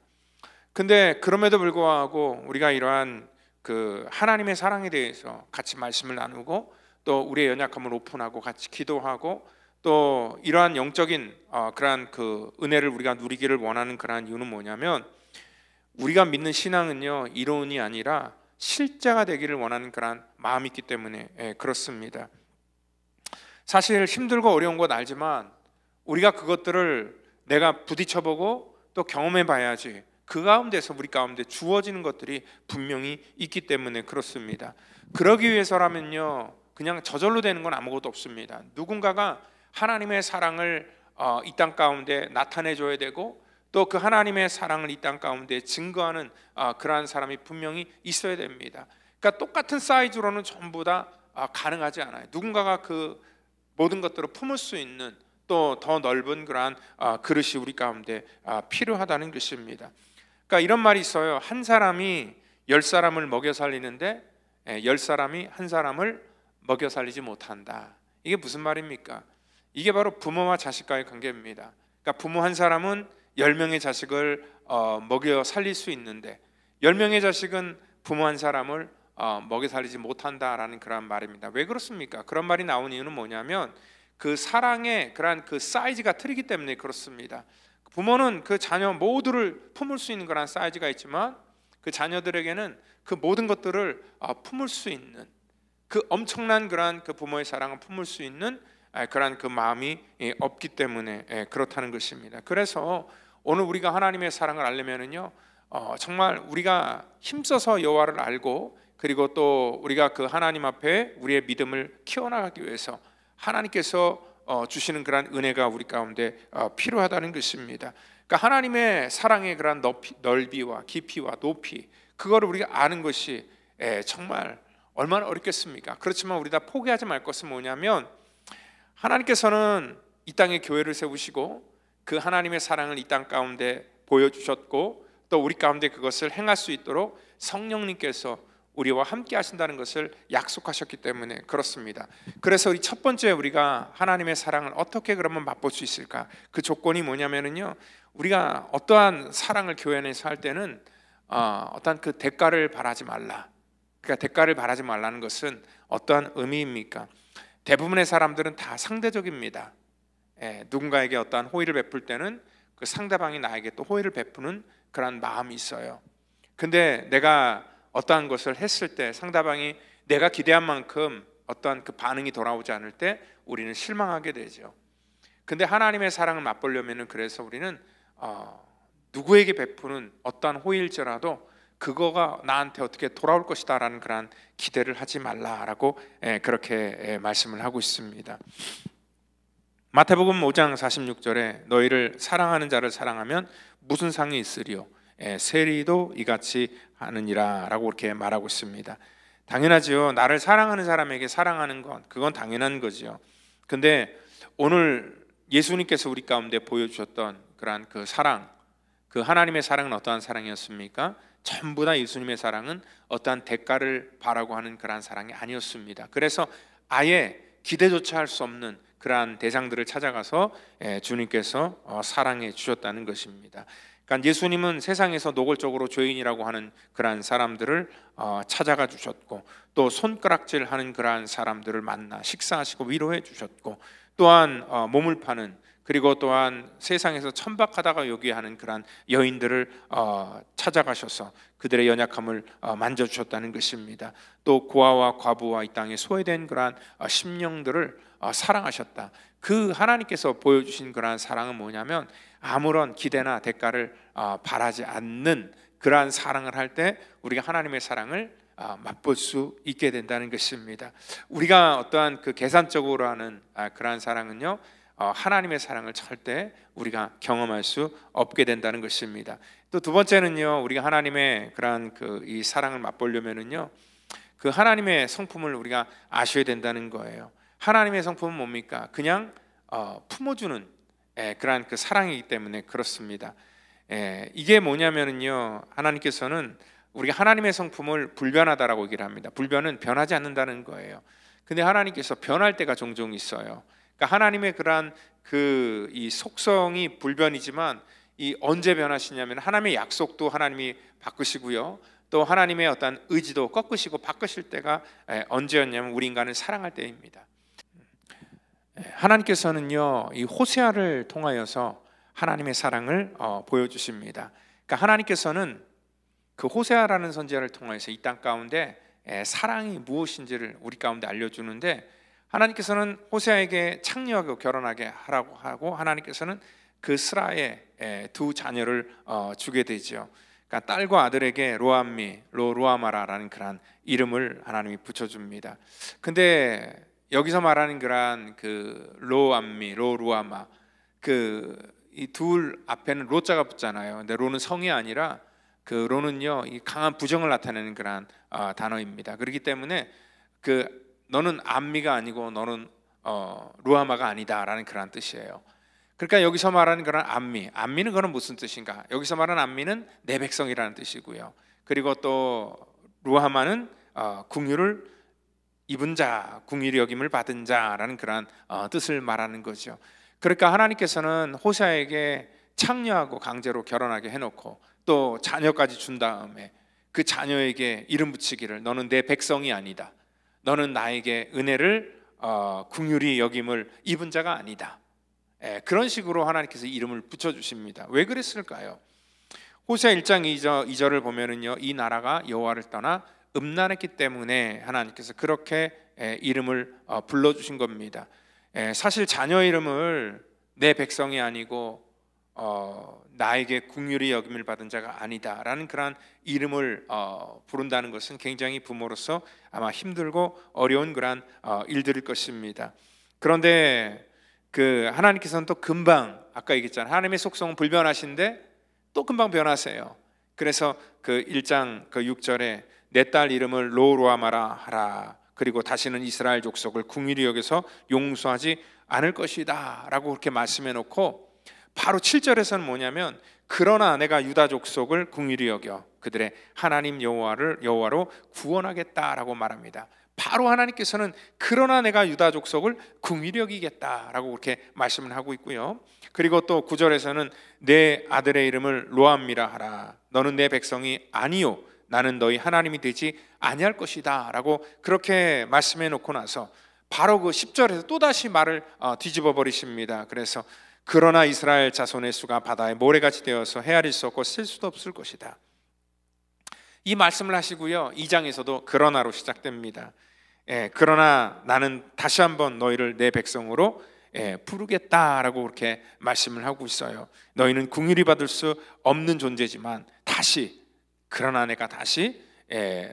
[SPEAKER 1] 근데 그럼에도 불구하고 우리가 이러한 그 하나님의 사랑에 대해서 같이 말씀을 나누고, 또 우리의 연약함을 오픈하고 같이 기도하고, 또 이러한 영적인 그러한 그 은혜를 우리가 누리기를 원하는 그러한 이유는 뭐냐면, 우리가 믿는 신앙은요 이론이 아니라 실제가 되기를 원하는 그러한 마음이 있기 때문에 그렇습니다. 사실 힘들고 어려운 건 알지만 우리가 그것들을 내가 부딪혀보고 또 경험해 봐야지 그 가운데서 우리 가운데 주어지는 것들이 분명히 있기 때문에 그렇습니다. 그러기 위해서라면요 그냥 저절로 되는 건 아무것도 없습니다. 누군가가 하나님의 사랑을 이 땅 가운데 나타내 줘야 되고, 또 그 하나님의 사랑을 이 땅 가운데 증거하는 그러한 사람이 분명히 있어야 됩니다. 그러니까 똑같은 사이즈로는 전부 다 가능하지 않아요. 누군가가 그 모든 것들을 품을 수 있는 또 더 넓은 그러한 그릇이 우리 가운데 필요하다는 것입니다. 그러니까 이런 말이 있어요. 한 사람이 10사람을 먹여 살리는데 10사람이 한 사람을 먹여 살리지 못한다. 이게 무슨 말입니까? 이게 바로 부모와 자식과의 관계입니다. 그러니까 부모 한 사람은 10명의 자식을 먹여 살릴 수 있는데 10명의 자식은 부모 한 사람을 먹여 살리지 못한다라는 그런 말입니다. 왜 그렇습니까? 그런 말이 나온 이유는 뭐냐면 그 사랑의 그런 그 사이즈가 틀리기 때문에 그렇습니다. 부모는 그 자녀 모두를 품을 수 있는 그런 사이즈가 있지만 그 자녀들에게는 그 모든 것들을 품을 수 있는 그 엄청난 그런 그 부모의 사랑을 품을 수 있는 그런 그 마음이 없기 때문에 그렇다는 것입니다. 그래서 오늘 우리가 하나님의 사랑을 알려면은요 정말 우리가 힘써서 여호와를 알고, 그리고 또 우리가 그 하나님 앞에 우리의 믿음을 키워나가기 위해서 하나님께서 주시는 그런 은혜가 우리 가운데 필요하다는 것입니다. 그러니까 하나님의 사랑의 그런 넓이와 깊이와 높이, 그거를 우리가 아는 것이 정말 얼마나 어렵겠습니까? 그렇지만 우리 다 포기하지 말 것은 뭐냐면, 하나님께서는 이 땅에 교회를 세우시고 그 하나님의 사랑을 이 땅 가운데 보여주셨고, 또 우리 가운데 그것을 행할 수 있도록 성령님께서 우리와 함께 하신다는 것을 약속하셨기 때문에 그렇습니다. 그래서 우리 첫 번째 우리가 하나님의 사랑을 어떻게 그러면 맛볼 수 있을까? 그 조건이 뭐냐면은요, 우리가 어떠한 사랑을 교회 안에서 할 때는 어떠한 그 대가를 바라지 말라. 그러니까 대가를 바라지 말라는 것은 어떠한 의미입니까? 대부분의 사람들은 다 상대적입니다. 누군가에게 어떠한 호의를 베풀 때는 그 상대방이 나에게 또 호의를 베푸는 그런 마음이 있어요. 근데 내가 어떠한 것을 했을 때 상대방이 내가 기대한 만큼 어떠한 그 반응이 돌아오지 않을 때 우리는 실망하게 되죠. 근데 하나님의 사랑을 맛보려면은, 그래서 우리는 누구에게 베푸는 어떠한 호의일지라도 그거가 나한테 어떻게 돌아올 것이다라는 그런 기대를 하지 말라라고 그렇게 말씀을 하고 있습니다. 마태복음 5장 46절에 너희를 사랑하는 자를 사랑하면 무슨 상이 있으리요? 세리도 이같이 하느니라 라고 이렇게 말하고 있습니다. 당연하지요. 나를 사랑하는 사람에게 사랑하는 건 그건 당연한 거지요. 근데 오늘 예수님께서 우리 가운데 보여주셨던 그러한 그 사랑, 그 하나님의 사랑은 어떠한 사랑이었습니까? 전부 다 예수님의 사랑은 어떠한 대가를 바라고 하는 그러한 사랑이 아니었습니다. 그래서 아예 기대조차 할 수 없는 그러한 대상들을 찾아가서 주님께서 사랑해 주셨다는 것입니다. 그러니까 예수님은 세상에서 노골적으로 죄인이라고 하는 그러한 사람들을 찾아가 주셨고, 또 손가락질하는 그러한 사람들을 만나 식사하시고 위로해 주셨고, 또한 몸을 파는 그리고 또한 세상에서 천박하다가 요기하는 그러한 여인들을 찾아가셔서 그들의 연약함을 만져주셨다는 것입니다. 또 고아와 과부와 이 땅에 소외된 그러한 심령들을 사랑하셨다. 그 하나님께서 보여주신 그러한 사랑은 뭐냐면 아무런 기대나 대가를 바라지 않는 그러한 사랑을 할 때 우리가 하나님의 사랑을 맛볼 수 있게 된다는 것입니다. 우리가 어떠한 그 계산적으로 하는 그러한 사랑은요, 하나님의 사랑을 절대 우리가 경험할 수 없게 된다는 것입니다. 또 두 번째는요, 우리가 하나님의 그러한 이 사랑을 맛보려면은요, 그 하나님의 성품을 우리가 아셔야 된다는 거예요. 하나님의 성품은 뭡니까? 그냥 품어주는 그러한 그 사랑이기 때문에 그렇습니다. 이게 뭐냐면은요, 하나님께서는 우리가 하나님의 성품을 불변하다라고 얘기를 합니다. 불변은 변하지 않는다는 거예요. 근데 하나님께서 변할 때가 종종 있어요. 그러니까 하나님의 그러한 이 속성이 불변이지만 이 언제 변하시냐면 하나님의 약속도 하나님이 바꾸시고요. 또 하나님의 어떤 의지도 꺾으시고 바꾸실 때가 언제였냐면 우리 인간을 사랑할 때입니다. 하나님께서는요, 이 호세아를 통하여서 하나님의 사랑을 보여주십니다. 그러니까 하나님께서는 그 호세아라는 선지자를 통해서 이 땅 가운데 사랑이 무엇인지를 우리 가운데 알려주는데, 하나님께서는 호세아에게 창녀하고 결혼하게 하라고 하고 하나님께서는 그 스라의 두 자녀를 주게 되죠. 그러니까 딸과 아들에게 로암미, 로루아마라라는 그런 이름을 하나님이 붙여줍니다. 근데 여기서 말하는 그런 그 로암미, 로루아마, 이 둘 앞에는 로자가 붙잖아요. 근데 로는 성이 아니라 그 로는요, 이 강한 부정을 나타내는 그런 단어입니다. 그렇기 때문에 너는 암미가 아니고 너는 루아마가 아니다라는 그런 뜻이에요. 그러니까 여기서 말하는 그런 암미는 그건 무슨 뜻인가? 여기서 말하는 암미는 내 백성이라는 뜻이고요. 그리고 또 루아마는 궁유를 입은 자, 궁유리 여김을 받은 자라는 그런 뜻을 말하는 거죠. 그러니까 하나님께서는 호세아에게 창녀하고 강제로 결혼하게 해놓고 또 자녀까지 준 다음에 그 자녀에게 이름 붙이기를 너는 내 백성이 아니다. 너는 나에게 은혜를 긍휼히 여김을 입은 자가 아니다. 그런 식으로 하나님께서 이름을 붙여주십니다. 왜 그랬을까요? 호세아 1장 2절을 보면은요, 이 나라가 여호와를 떠나 음란했기 때문에 하나님께서 그렇게 이름을 불러주신 겁니다. 사실 자녀 이름을 내 백성이 아니고 나에게 긍휼히 여김을 받은 자가 아니다라는 그런 이름을 부른다는 것은 굉장히 부모로서 아마 힘들고 어려운 그런 일들일 것입니다. 그런데 하나님께서는 또 금방, 아까 얘기했잖아요, 하나님의 속성은 불변하신데 또 금방 변하세요. 그래서 1장 6절에 내 딸 이름을 로루아마라 하라. 그리고 다시는 이스라엘 족속을 긍휼히 여겨서 용서하지 않을 것이다 라고 그렇게 말씀해 놓고, 바로 7절에서는 뭐냐면 그러나 내가 유다 족속을 긍휼히 여겨 그들의 하나님 여호와로 구원하겠다라고 말합니다. 바로 하나님께서는 그러나 내가 유다 족속을 긍휼히 여기겠다라고 그렇게 말씀을 하고 있고요. 그리고 또 9절에서는 내 아들의 이름을 로암미라 하라. 너는 내 백성이 아니요 나는 너희 하나님이 되지 아니할 것이다 라고 그렇게 말씀해 놓고 나서 바로 10절에서 또다시 말을 뒤집어 버리십니다. 그래서 그러나 이스라엘 자손의 수가 바다의 모래같이 되어서 헤아릴 수 없고 셀 수도 없을 것이다. 이 말씀을 하시고요, 2장에서도 그러나로 시작됩니다. 그러나 나는 다시 한번 너희를 내 백성으로 부르겠다라고 그렇게 말씀을 하고 있어요. 너희는 긍휼히 받을 수 없는 존재지만 그러나 내가 다시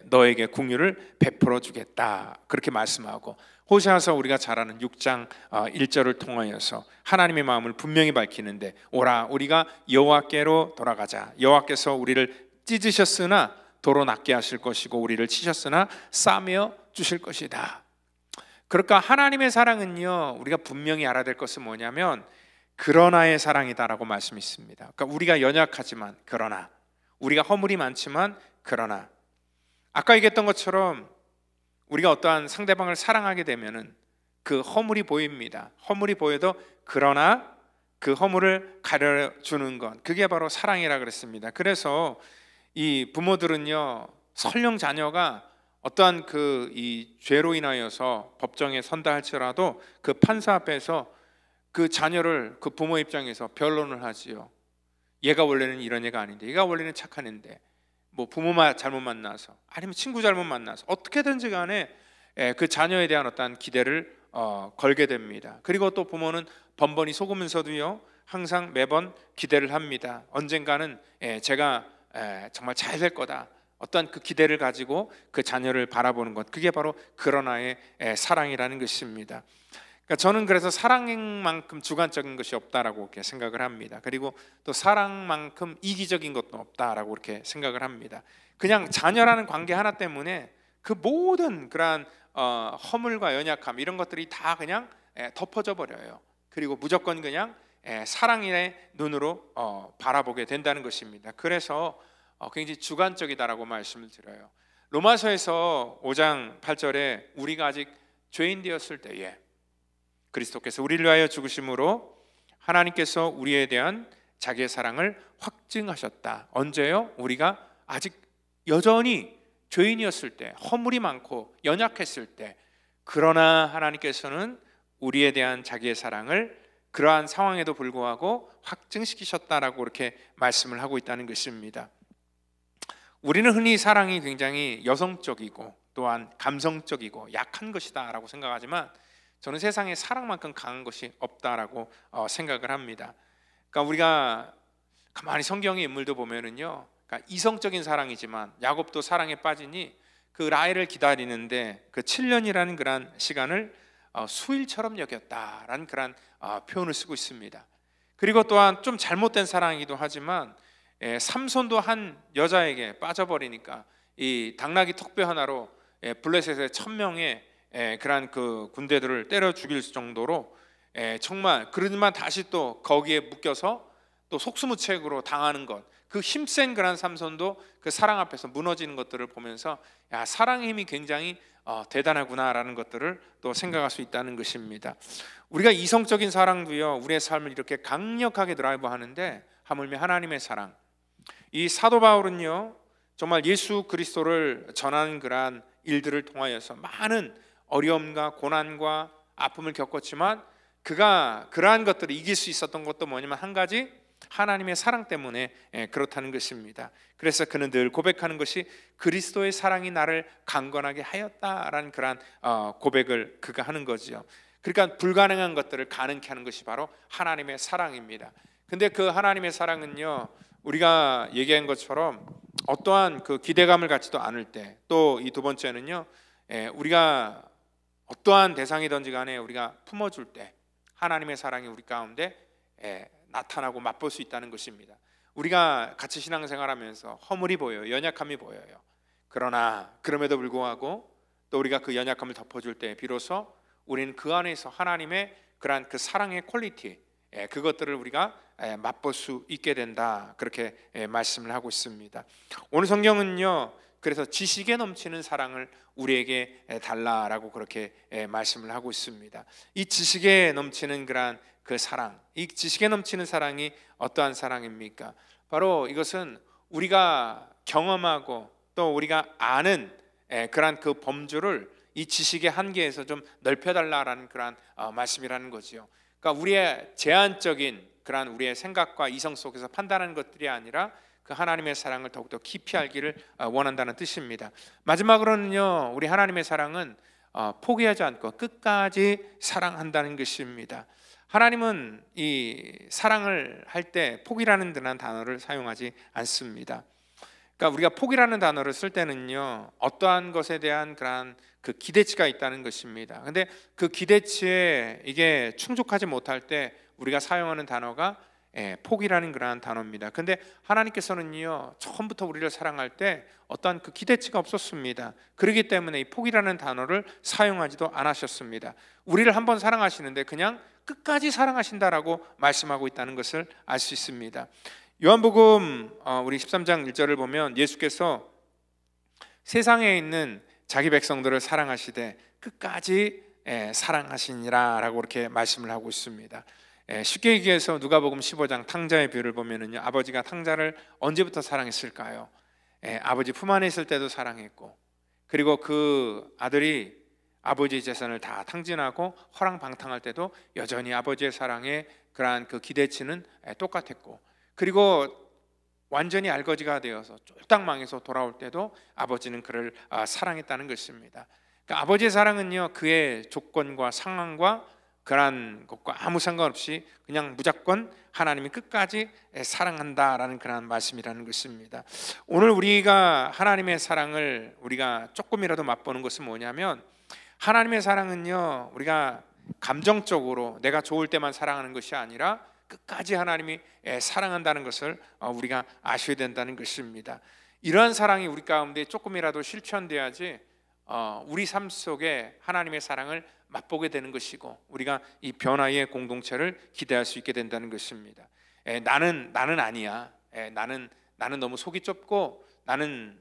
[SPEAKER 1] 너에게 긍휼을 베풀어 주겠다 그렇게 말씀하고, 호세아서 우리가 잘 아는 6장 1절을 통하여서 하나님의 마음을 분명히 밝히는데, 오라 우리가 여호와께로 돌아가자. 여호와께서 우리를 찢으셨으나 도로 낫게 하실 것이고 우리를 치셨으나 싸매어 주실 것이다. 그러니까 하나님의 사랑은요, 우리가 분명히 알아야 될 것은 뭐냐면 그러나의 사랑이다라고 말씀했습니다. 그러니까 우리가 연약하지만 그러나, 우리가 허물이 많지만 그러나, 아까 얘기했던 것처럼 우리가 어떠한 상대방을 사랑하게 되면은 그 허물이 보입니다. 허물이 보여도 그러나 그 허물을 가려주는 것, 그게 바로 사랑이라 그랬습니다. 그래서 이 부모들은요, 설령 자녀가 어떠한 이 죄로 인하여서 법정에 선다 할지라도 그 판사 앞에서 그 자녀를 그 부모 입장에서 변론을 하지요. 얘가 원래는 이런 애가 아닌데, 얘가 원래는 착한 애인데, 뭐 부모 잘못 만나서 아니면 친구 잘못 만나서 어떻게든지 간에 그 자녀에 대한 어떤 기대를 걸게 됩니다. 그리고 또 부모는 번번이 속으면서도요, 항상 매번 기대를 합니다. 언젠가는 제가 정말 잘 될 거다, 어떤 그 기대를 가지고 그 자녀를 바라보는 것, 그게 바로 그러나의 사랑이라는 것입니다. 그러니까 저는 그래서 사랑만큼 주관적인 것이 없다라고 이렇게 생각을 합니다. 그리고 또 사랑만큼 이기적인 것도 없다라고 이렇게 생각을 합니다. 그냥 자녀라는 관계 하나 때문에 그 모든 그러한 허물과 연약함 이런 것들이 다 그냥 덮어져 버려요. 그리고 무조건 그냥 사랑의 눈으로 바라보게 된다는 것입니다. 그래서 굉장히 주관적이다라고 말씀을 드려요. 로마서에서 5장 8절에 우리가 아직 죄인 되었을 때에 그리스도께서 우리를 위하여 죽으심으로 하나님께서 우리에 대한 자기의 사랑을 확증하셨다. 언제요? 우리가 아직 여전히 죄인이었을 때, 허물이 많고 연약했을 때, 그러나 하나님께서는 우리에 대한 자기의 사랑을 그러한 상황에도 불구하고 확증시키셨다라고 이렇게 말씀을 하고 있다는 것입니다. 우리는 흔히 사랑이 굉장히 여성적이고 또한 감성적이고 약한 것이다 라고 생각하지만, 저는 세상에 사랑만큼 강한 것이 없다라고 생각을 합니다. 그러니까 우리가 가만히 성경의 인물도 보면은요, 그러니까 이성적인 사랑이지만 야곱도 사랑에 빠지니 그 라헬을 기다리는데 그 7년이라는 그런 시간을 수일처럼 여겼다라는 그런 표현을 쓰고 있습니다. 그리고 또한 좀 잘못된 사랑이기도 하지만 삼손도 한 여자에게 빠져버리니까 이 당나귀 턱뼈 하나로 블레셋의 1000명의 그러한 그 군대들을 때려 죽일 정도로 정말, 그러지만 다시 또 거기에 묶여서 또 속수무책으로 당하는 것, 그 힘센 그런 삼손도 그 사랑 앞에서 무너지는 것들을 보면서 야, 사랑의 힘이 굉장히 대단하구나라는 것들을 또 생각할 수 있다는 것입니다. 우리가 이성적인 사랑도요, 우리의 삶을 이렇게 강력하게 드라이브하는데 하물며 하나님의 사랑, 이 사도 바울은요 정말 예수 그리스도를 전하는 그러한 일들을 통하여서 많은 어려움과 고난과 아픔을 겪었지만 그가 그러한 것들을 이길 수 있었던 것도 뭐냐면 한 가지, 하나님의 사랑 때문에 그렇다는 것입니다. 그래서 그는 늘 고백하는 것이 그리스도의 사랑이 나를 강건하게 하였다라는 그러한 고백을 그가 하는 거지요. 그러니까 불가능한 것들을 가능케 하는 것이 바로 하나님의 사랑입니다. 근데 그 하나님의 사랑은요, 우리가 얘기한 것처럼 어떠한 그 기대감을 갖지도 않을 때, 또 이 두 번째는요, 우리가 어떠한 대상이든지 간에 우리가 품어줄 때 하나님의 사랑이 우리 가운데 나타나고 맛볼 수 있다는 것입니다. 우리가 같이 신앙생활하면서 허물이 보여요, 연약함이 보여요. 그러나 그럼에도 불구하고 또 우리가 그 연약함을 덮어줄 때 비로소 우리는 그 안에서 하나님의 그러한 그 사랑의 퀄리티, 그것들을 우리가 맛볼 수 있게 된다, 그렇게 말씀을 하고 있습니다. 오늘 성경은요, 그래서 지식에 넘치는 사랑을 우리에게 달라라고 그렇게 말씀을 하고 있습니다. 이 지식에 넘치는 그러한 그 사랑, 이 지식에 넘치는 사랑이 어떠한 사랑입니까? 바로 이것은 우리가 경험하고 또 우리가 아는 그러한 그 범주를 이 지식의 한계에서 좀 넓혀달라라는 그러한 말씀이라는 거지요. 그러니까 우리의 제한적인 그러한 우리의 생각과 이성 속에서 판단하는 것들이 아니라 그 하나님의 사랑을 더욱더 깊이 알기를 원한다는 뜻입니다. 마지막으로는요, 우리 하나님의 사랑은 포기하지 않고 끝까지 사랑한다는 것입니다. 하나님은 이 사랑을 할 때 포기라는 듯한 단어를 사용하지 않습니다. 그러니까 우리가 포기라는 단어를 쓸 때는요, 어떠한 것에 대한 그런 그 기대치가 있다는 것입니다. 근데 그 기대치에 이게 충족하지 못할 때 우리가 사용하는 단어가 포기라는 그러한 단어입니다. 근데 하나님께서는요, 처음부터 우리를 사랑할 때 어떠한 그 기대치가 없었습니다. 그렇기 때문에 이 포기라는 단어를 사용하지도 않으셨습니다. 우리를 한번 사랑하시는데 그냥 끝까지 사랑하신다라고 말씀하고 있다는 것을 알 수 있습니다. 요한복음 우리 13장 1절을 보면 예수께서 세상에 있는 자기 백성들을 사랑하시되 끝까지 사랑하시니라 라고 이렇게 말씀을 하고 있습니다. 쉽게 얘기해서 누가복음 15장 탕자의 비유를 보면은요, 아버지가 탕자를 언제부터 사랑했을까요? 아버지 품 안에 있을 때도 사랑했고, 그리고 그 아들이 아버지의 재산을 다 탕진하고 허랑방탕할 때도 여전히 아버지의 사랑에 그러한 그 기대치는 똑같았고, 그리고 완전히 알거지가 되어서 쫄딱 망해서 돌아올 때도 아버지는 그를 사랑했다는 것입니다. 그러니까 아버지의 사랑은요, 그의 조건과 상황과 그러한 것과 아무 상관없이 그냥 무조건 하나님이 끝까지 사랑한다라는 그런 말씀이라는 것입니다. 오늘 우리가 하나님의 사랑을 우리가 조금이라도 맛보는 것은 뭐냐면, 하나님의 사랑은요, 우리가 감정적으로 내가 좋을 때만 사랑하는 것이 아니라 끝까지 하나님이 사랑한다는 것을 우리가 아셔야 된다는 것입니다. 이러한 사랑이 우리 가운데 조금이라도 실천돼야지 우리 삶 속에 하나님의 사랑을 맛보게 되는 것이고, 우리가 이 변화의 공동체를 기대할 수 있게 된다는 것입니다. 나는 아니야. 나는 너무 속이 좁고 나는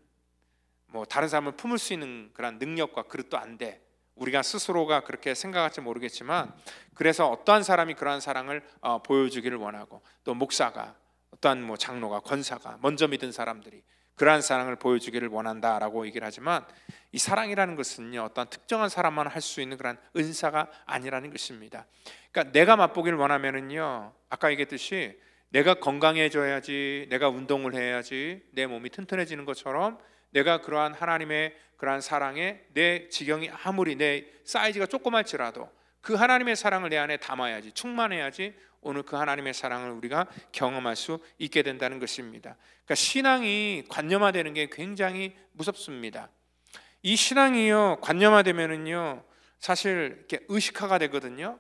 [SPEAKER 1] 뭐 다른 사람을 품을 수 있는 그런 능력과 그릇도 안 돼. 우리가 스스로가 그렇게 생각할지 모르겠지만, 그래서 어떠한 사람이 그러한 사랑을 보여주기를 원하고, 또 목사가, 어떠한 뭐 장로가, 권사가, 먼저 믿은 사람들이 그러한 사랑을 보여주기를 원한다라고 얘기를 하지만, 이 사랑이라는 것은요, 어떤 특정한 사람만 할 수 있는 그런 은사가 아니라는 것입니다. 그러니까 내가 맛보기를 원하면은요, 아까 얘기했듯이 내가 건강해져야지, 내가 운동을 해야지 내 몸이 튼튼해지는 것처럼, 내가 그러한 하나님의 그러한 사랑에 내 지경이 아무리 내 사이즈가 조그맣지라도 그 하나님의 사랑을 내 안에 담아야지, 충만해야지 오늘 그 하나님의 사랑을 우리가 경험할 수 있게 된다는 것입니다. 그러니까 신앙이 관념화되는 게 굉장히 무섭습니다. 이 신앙이요, 관념화되면은요, 사실 이렇게 의식화가 되거든요.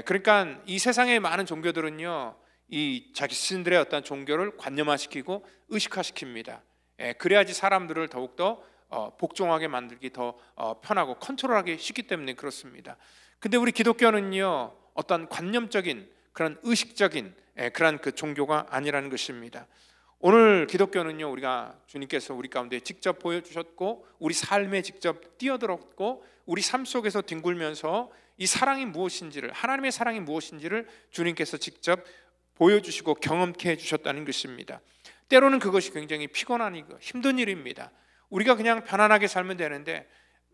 [SPEAKER 1] 그러니까 이 세상의 많은 종교들은요, 이 자기 스스로의 어떤 종교를 관념화시키고 의식화시킵니다. 그래야지 사람들을 더욱더 복종하게 만들기 더 편하고 컨트롤하기 쉽기 때문에 그렇습니다. 근데 우리 기독교는요, 어떤 관념적인 그런 의식적인 그런 그 종교가 아니라는 것입니다. 오늘 기독교는요, 우리가 주님께서 우리 가운데 직접 보여주셨고, 우리 삶에 직접 뛰어들었고, 우리 삶 속에서 뒹굴면서 이 사랑이 무엇인지를, 하나님의 사랑이 무엇인지를 주님께서 직접 보여주시고 경험케 해주셨다는 것입니다. 때로는 그것이 굉장히 피곤하고 힘든 일입니다. 우리가 그냥 편안하게 살면 되는데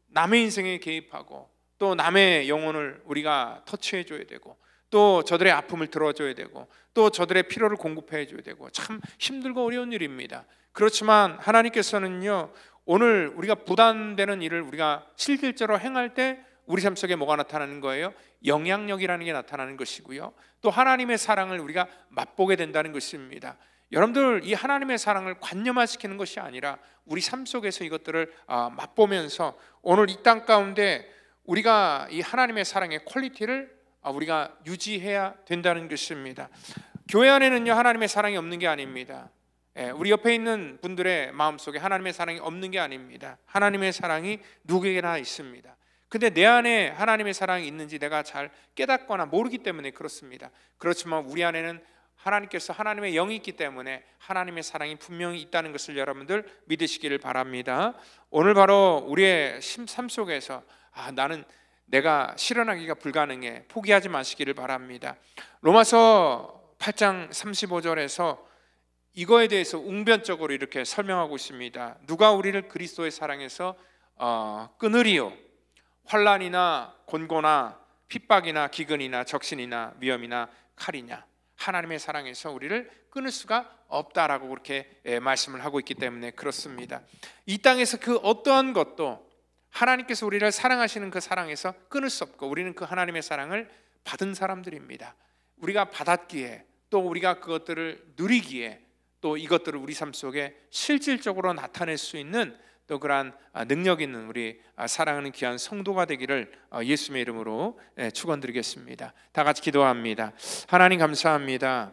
[SPEAKER 1] 남의 인생에 개입하고, 또 남의 영혼을 우리가 터치해줘야 되고, 또 저들의 아픔을 들어줘야 되고, 또 저들의 필요를 공급해줘야 되고, 참 힘들고 어려운 일입니다. 그렇지만 하나님께서는요, 오늘 우리가 부담되는 일을 우리가 실질적으로 행할 때 우리 삶 속에 뭐가 나타나는 거예요? 영향력이라는 게 나타나는 것이고요, 또 하나님의 사랑을 우리가 맛보게 된다는 것입니다. 여러분들, 이 하나님의 사랑을 관념화시키는 것이 아니라 우리 삶 속에서 이것들을 맛보면서 오늘 이 땅 가운데 우리가 이 하나님의 사랑의 퀄리티를 우리가 유지해야 된다는 것입니다. 교회 안에는요, 하나님의 사랑이 없는 게 아닙니다. 우리 옆에 있는 분들의 마음속에 하나님의 사랑이 없는 게 아닙니다. 하나님의 사랑이 누구에게나 있습니다. 근데 내 안에 하나님의 사랑이 있는지 내가 잘 깨닫거나 모르기 때문에 그렇습니다. 그렇지만 우리 안에는 하나님께서 하나님의 영이 있기 때문에 하나님의 사랑이 분명히 있다는 것을 여러분들 믿으시기를 바랍니다. 오늘 바로 우리의 삶 속에서 나는 내가 실현하기가 불가능해, 포기하지 마시기를 바랍니다. 로마서 8장 35절에서 이거에 대해서 웅변적으로 이렇게 설명하고 있습니다. 누가 우리를 그리스도의 사랑에서 끊으리요? 환난이나 곤고나 핍박이나 기근이나 적신이나 위험이나 칼이냐? 하나님의 사랑에서 우리를 끊을 수가 없다라고 그렇게 말씀을 하고 있기 때문에 그렇습니다. 이 땅에서 그 어떠한 것도 하나님께서 우리를 사랑하시는 그 사랑에서 끊을 수 없고, 우리는 그 하나님의 사랑을 받은 사람들입니다. 우리가 받았기에, 또 우리가 그것들을 누리기에, 또 이것들을 우리 삶 속에 실질적으로 나타낼 수 있는 또 그러한 능력 있는 우리 사랑하는 귀한 성도가 되기를 예수님의 이름으로 축원드리겠습니다. 다 같이 기도합니다. 하나님 감사합니다.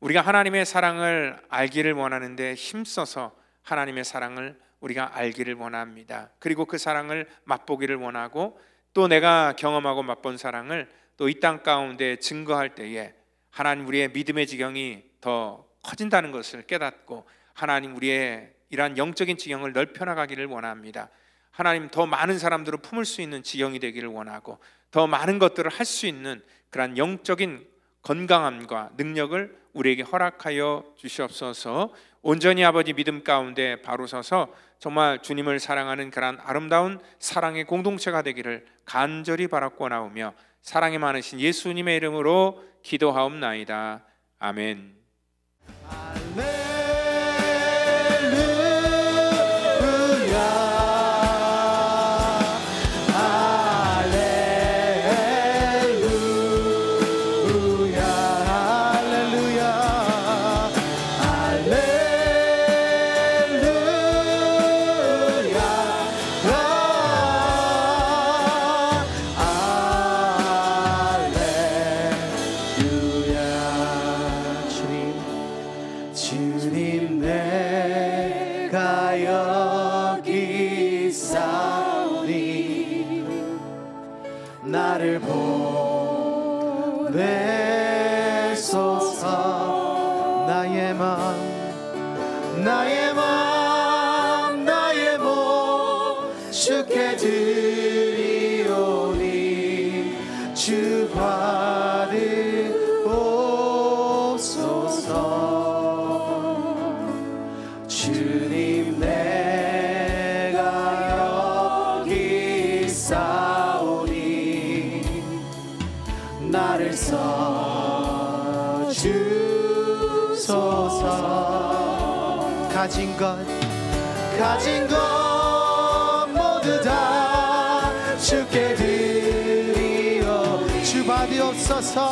[SPEAKER 1] 우리가 하나님의 사랑을 알기를 원하는데 힘써서 하나님의 사랑을 우리가 알기를 원합니다. 그리고 그 사랑을 맛보기를 원하고, 또 내가 경험하고 맛본 사랑을 또 이 땅 가운데 증거할 때에 하나님 우리의 믿음의 지경이 더 커진다는 것을 깨닫고, 하나님 우리의 이러한 영적인 지경을 넓혀 나가기를 원합니다. 하나님, 더 많은 사람들을 품을 수 있는 지경이 되기를 원하고, 더 많은 것들을 할 수 있는 그러한 영적인 건강함과 능력을 우리에게 허락하여 주시옵소서. 온전히 아버지 믿음 가운데 바로 서서 정말 주님을 사랑하는 그런 아름다운 사랑의 공동체가 되기를 간절히 바라고나오며 사랑이 많으신 예수님의 이름으로 기도하옵나이다. 아멘.
[SPEAKER 3] 주님 내가 여기 있사오니 나를 보내소서. 나의 맘 나의 몸 주께 드리오니 주 받으옵소서. 주님 내가 여기 있사오니 나를 써주소서. 가진 것 모두 다 주께 드리오. 주 받으옵소서.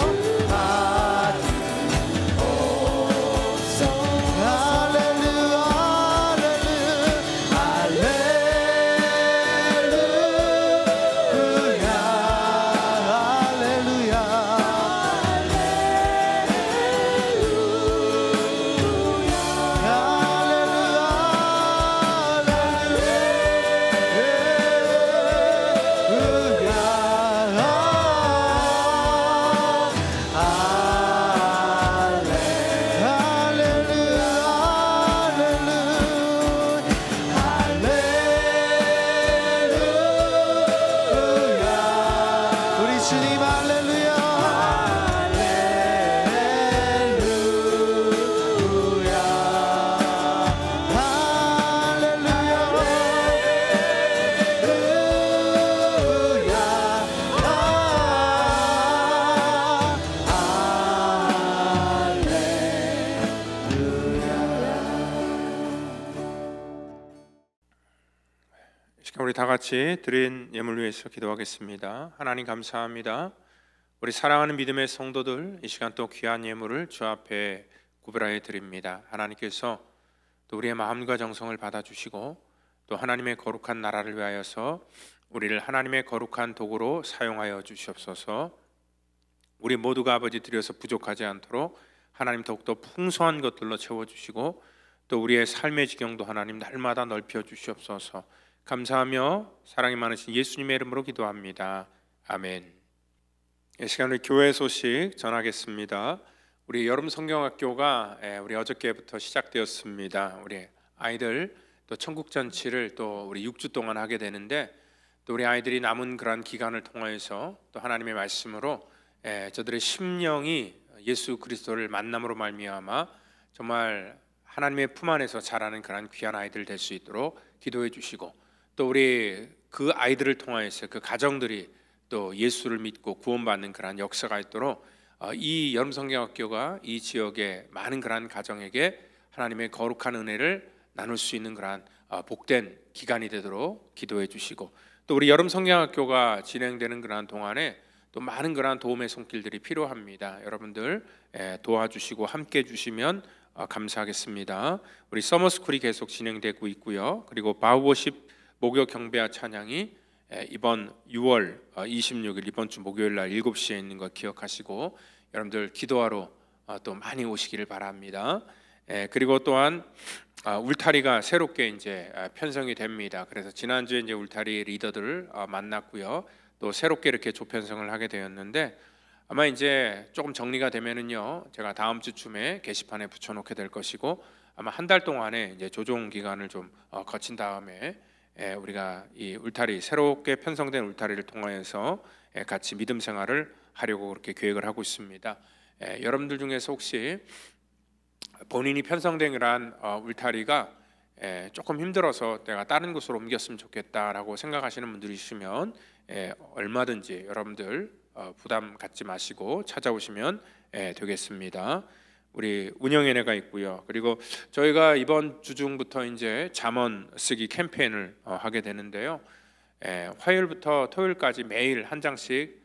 [SPEAKER 1] 우리 다 같이 드린 예물 위해서 기도하겠습니다. 하나님 감사합니다. 우리 사랑하는 믿음의 성도들 이 시간 또 귀한 예물을 주 앞에 구별하여 드립니다. 하나님께서 또 우리의 마음과 정성을 받아주시고 또 하나님의 거룩한 나라를 위하여서 우리를 하나님의 거룩한 도구로 사용하여 주시옵소서. 우리 모두가 아버지 드려서 부족하지 않도록 하나님 더욱더 풍성한 것들로 채워주시고 또 우리의 삶의 지경도 하나님 날마다 넓혀 주시옵소서. 감사하며 사랑이 많으신 예수님의 이름으로 기도합니다. 아멘. 이 시간 우리 교회 소식 전하겠습니다. 우리 여름 성경학교가 우리 어저께부터 시작되었습니다. 우리 아이들 또 천국 잔치를 또 우리 6주 동안 하게 되는데 또 우리 아이들이 남은 그런 기간을 통하여서 또 하나님의 말씀으로 저들의 심령이 예수 그리스도를 만남으로 말미암아 정말 하나님의 품 안에서 자라는 그런 귀한 아이들 될 수 있도록 기도해 주시고 또 우리 그 아이들을 통하여서 그 가정들이 또 예수를 믿고 구원받는 그런 역사가 있도록 이 여름성경학교가 이 지역의 많은 그런 가정에게 하나님의 거룩한 은혜를 나눌 수 있는 그런 복된 기간이 되도록 기도해 주시고 또 우리 여름성경학교가 진행되는 그런 동안에 또 많은 그런 도움의 손길들이 필요합니다. 여러분들 도와주시고 함께 해주시면 감사하겠습니다. 우리 서머스쿨이 계속 진행되고 있고요. 그리고 바우워십 목요 경배와 찬양이 이번 6월 26일 이번 주 목요일 날 7시에 있는 거 기억하시고 여러분들 기도하러 또 많이 오시기를 바랍니다. 그리고 또한 울타리가 새롭게 이제 편성이 됩니다. 그래서 지난주에 이제 울타리 리더들을 만났고요. 또 새롭게 이렇게 조편성을 하게 되었는데 아마 이제 조금 정리가 되면은요 제가 다음 주쯤에 게시판에 붙여놓게 될 것이고 아마 한 달 동안에 이제 조정 기간을 좀 거친 다음에 우리가 이 울타리 새롭게 편성된 울타리를 통하여서 같이 믿음 생활을 하려고 그렇게 계획을 하고 있습니다. 여러분들 중에서 혹시 본인이 편성된 그런 울타리가 조금 힘들어서 내가 다른 곳으로 옮겼으면 좋겠다라고 생각하시는 분들이 있으면 얼마든지 여러분들 부담 갖지 마시고 찾아오시면 되겠습니다. 우리 운영위원회가 있고요. 그리고 저희가 이번 주 중부터 이제 잠언 쓰기 캠페인을 하게 되는데요. 화요일부터 토요일까지 매일 한 장씩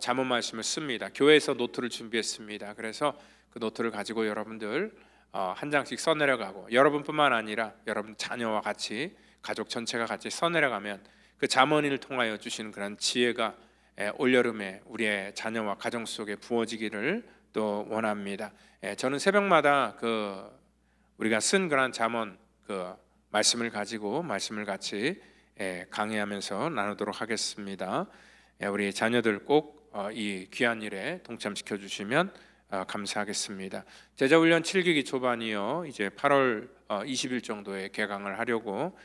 [SPEAKER 1] 잠언 말씀을 씁니다. 교회에서 노트를 준비했습니다. 그래서 그 노트를 가지고 여러분들 한 장씩 써내려가고, 여러분뿐만 아니라 여러분 자녀와 같이 가족 전체가 같이 써내려가면 그 잠언을 통하여 주시는 그런 지혜가 올여름에 우리의 자녀와 가정 속에 부어지기를 또 원합니다. 저는 새벽마다 그 우리가 쓴 그런 잠언 그 말씀을 가지고 말씀을 같이 강의하면서 나누도록 하겠습니다. 우리 자녀들 꼭 이 귀한 일에 동참시켜 주시면 감사하겠습니다. 제자훈련 7기기 초반이요, 이제 8월 20일 정도에 개강을 하려고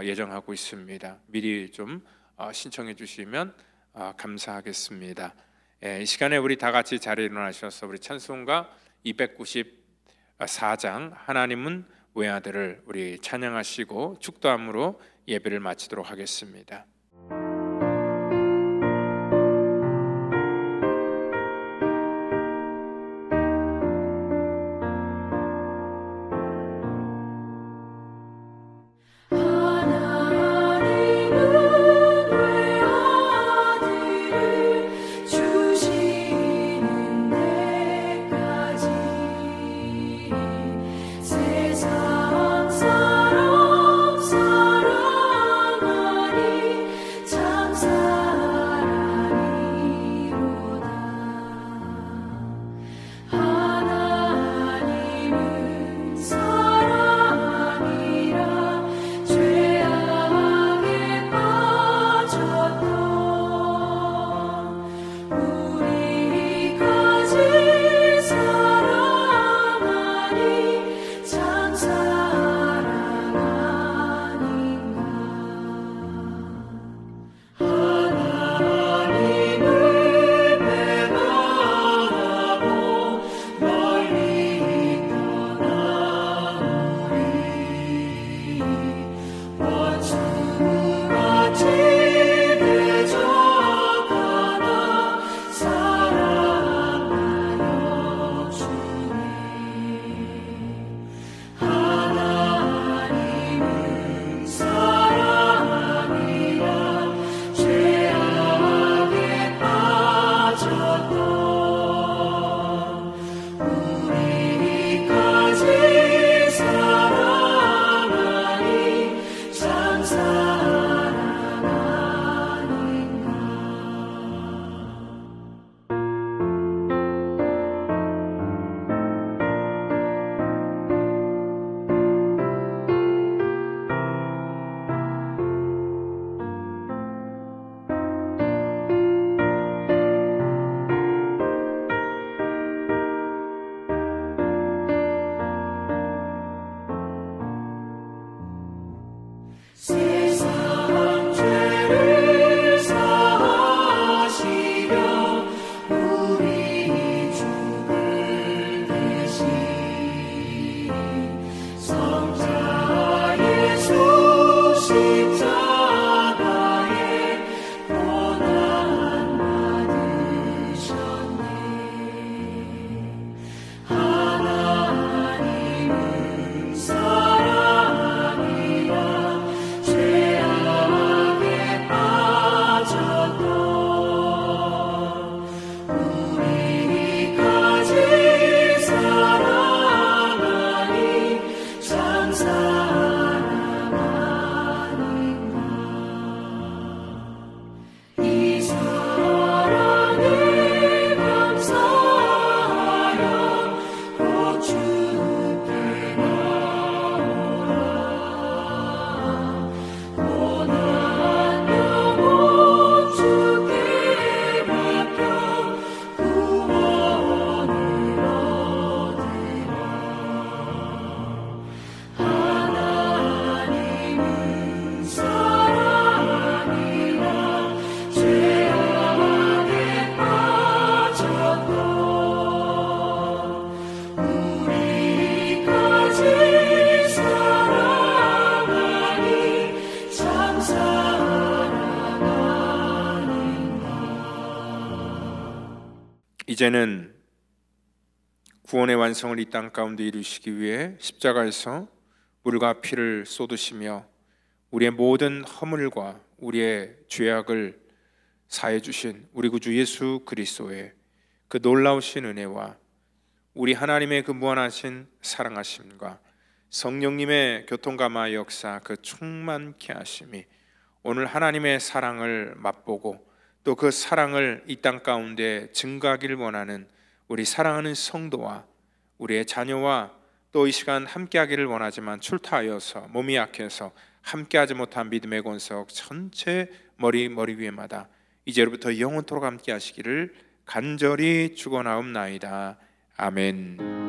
[SPEAKER 1] 예정하고 있습니다. 미리 좀 신청해 주시면 감사하겠습니다. 이 시간에 우리 다 같이 자리에 일어나셔서 우리 찬송가 294장 하나님은 외아들을 우리 찬양하시고 축도함으로 예배를 마치도록 하겠습니다.
[SPEAKER 4] 세상 사람 사랑하니
[SPEAKER 1] 이제는 구원의 완성을 이 땅 가운데 이루시기 위해 십자가에서 물과 피를 쏟으시며 우리의 모든 허물과 우리의 죄악을 사해 주신 우리 구주 예수 그리스도의 그 놀라우신 은혜와 우리 하나님의 그 무한하신 사랑하심과 성령님의 교통감화 역사 그 충만케 하심이 오늘 하나님의 사랑을 맛보고 또 그 사랑을 이 땅 가운데 증가하기를 원하는 우리 사랑하는 성도와 우리의 자녀와 또 이 시간 함께하기를 원하지만 출타하여서 몸이 약해서 함께하지 못한 믿음의 권석 전체 머리 위에마다 이제로부터 영원토록 함께하시기를 간절히 축원하옵나이다. 아멘.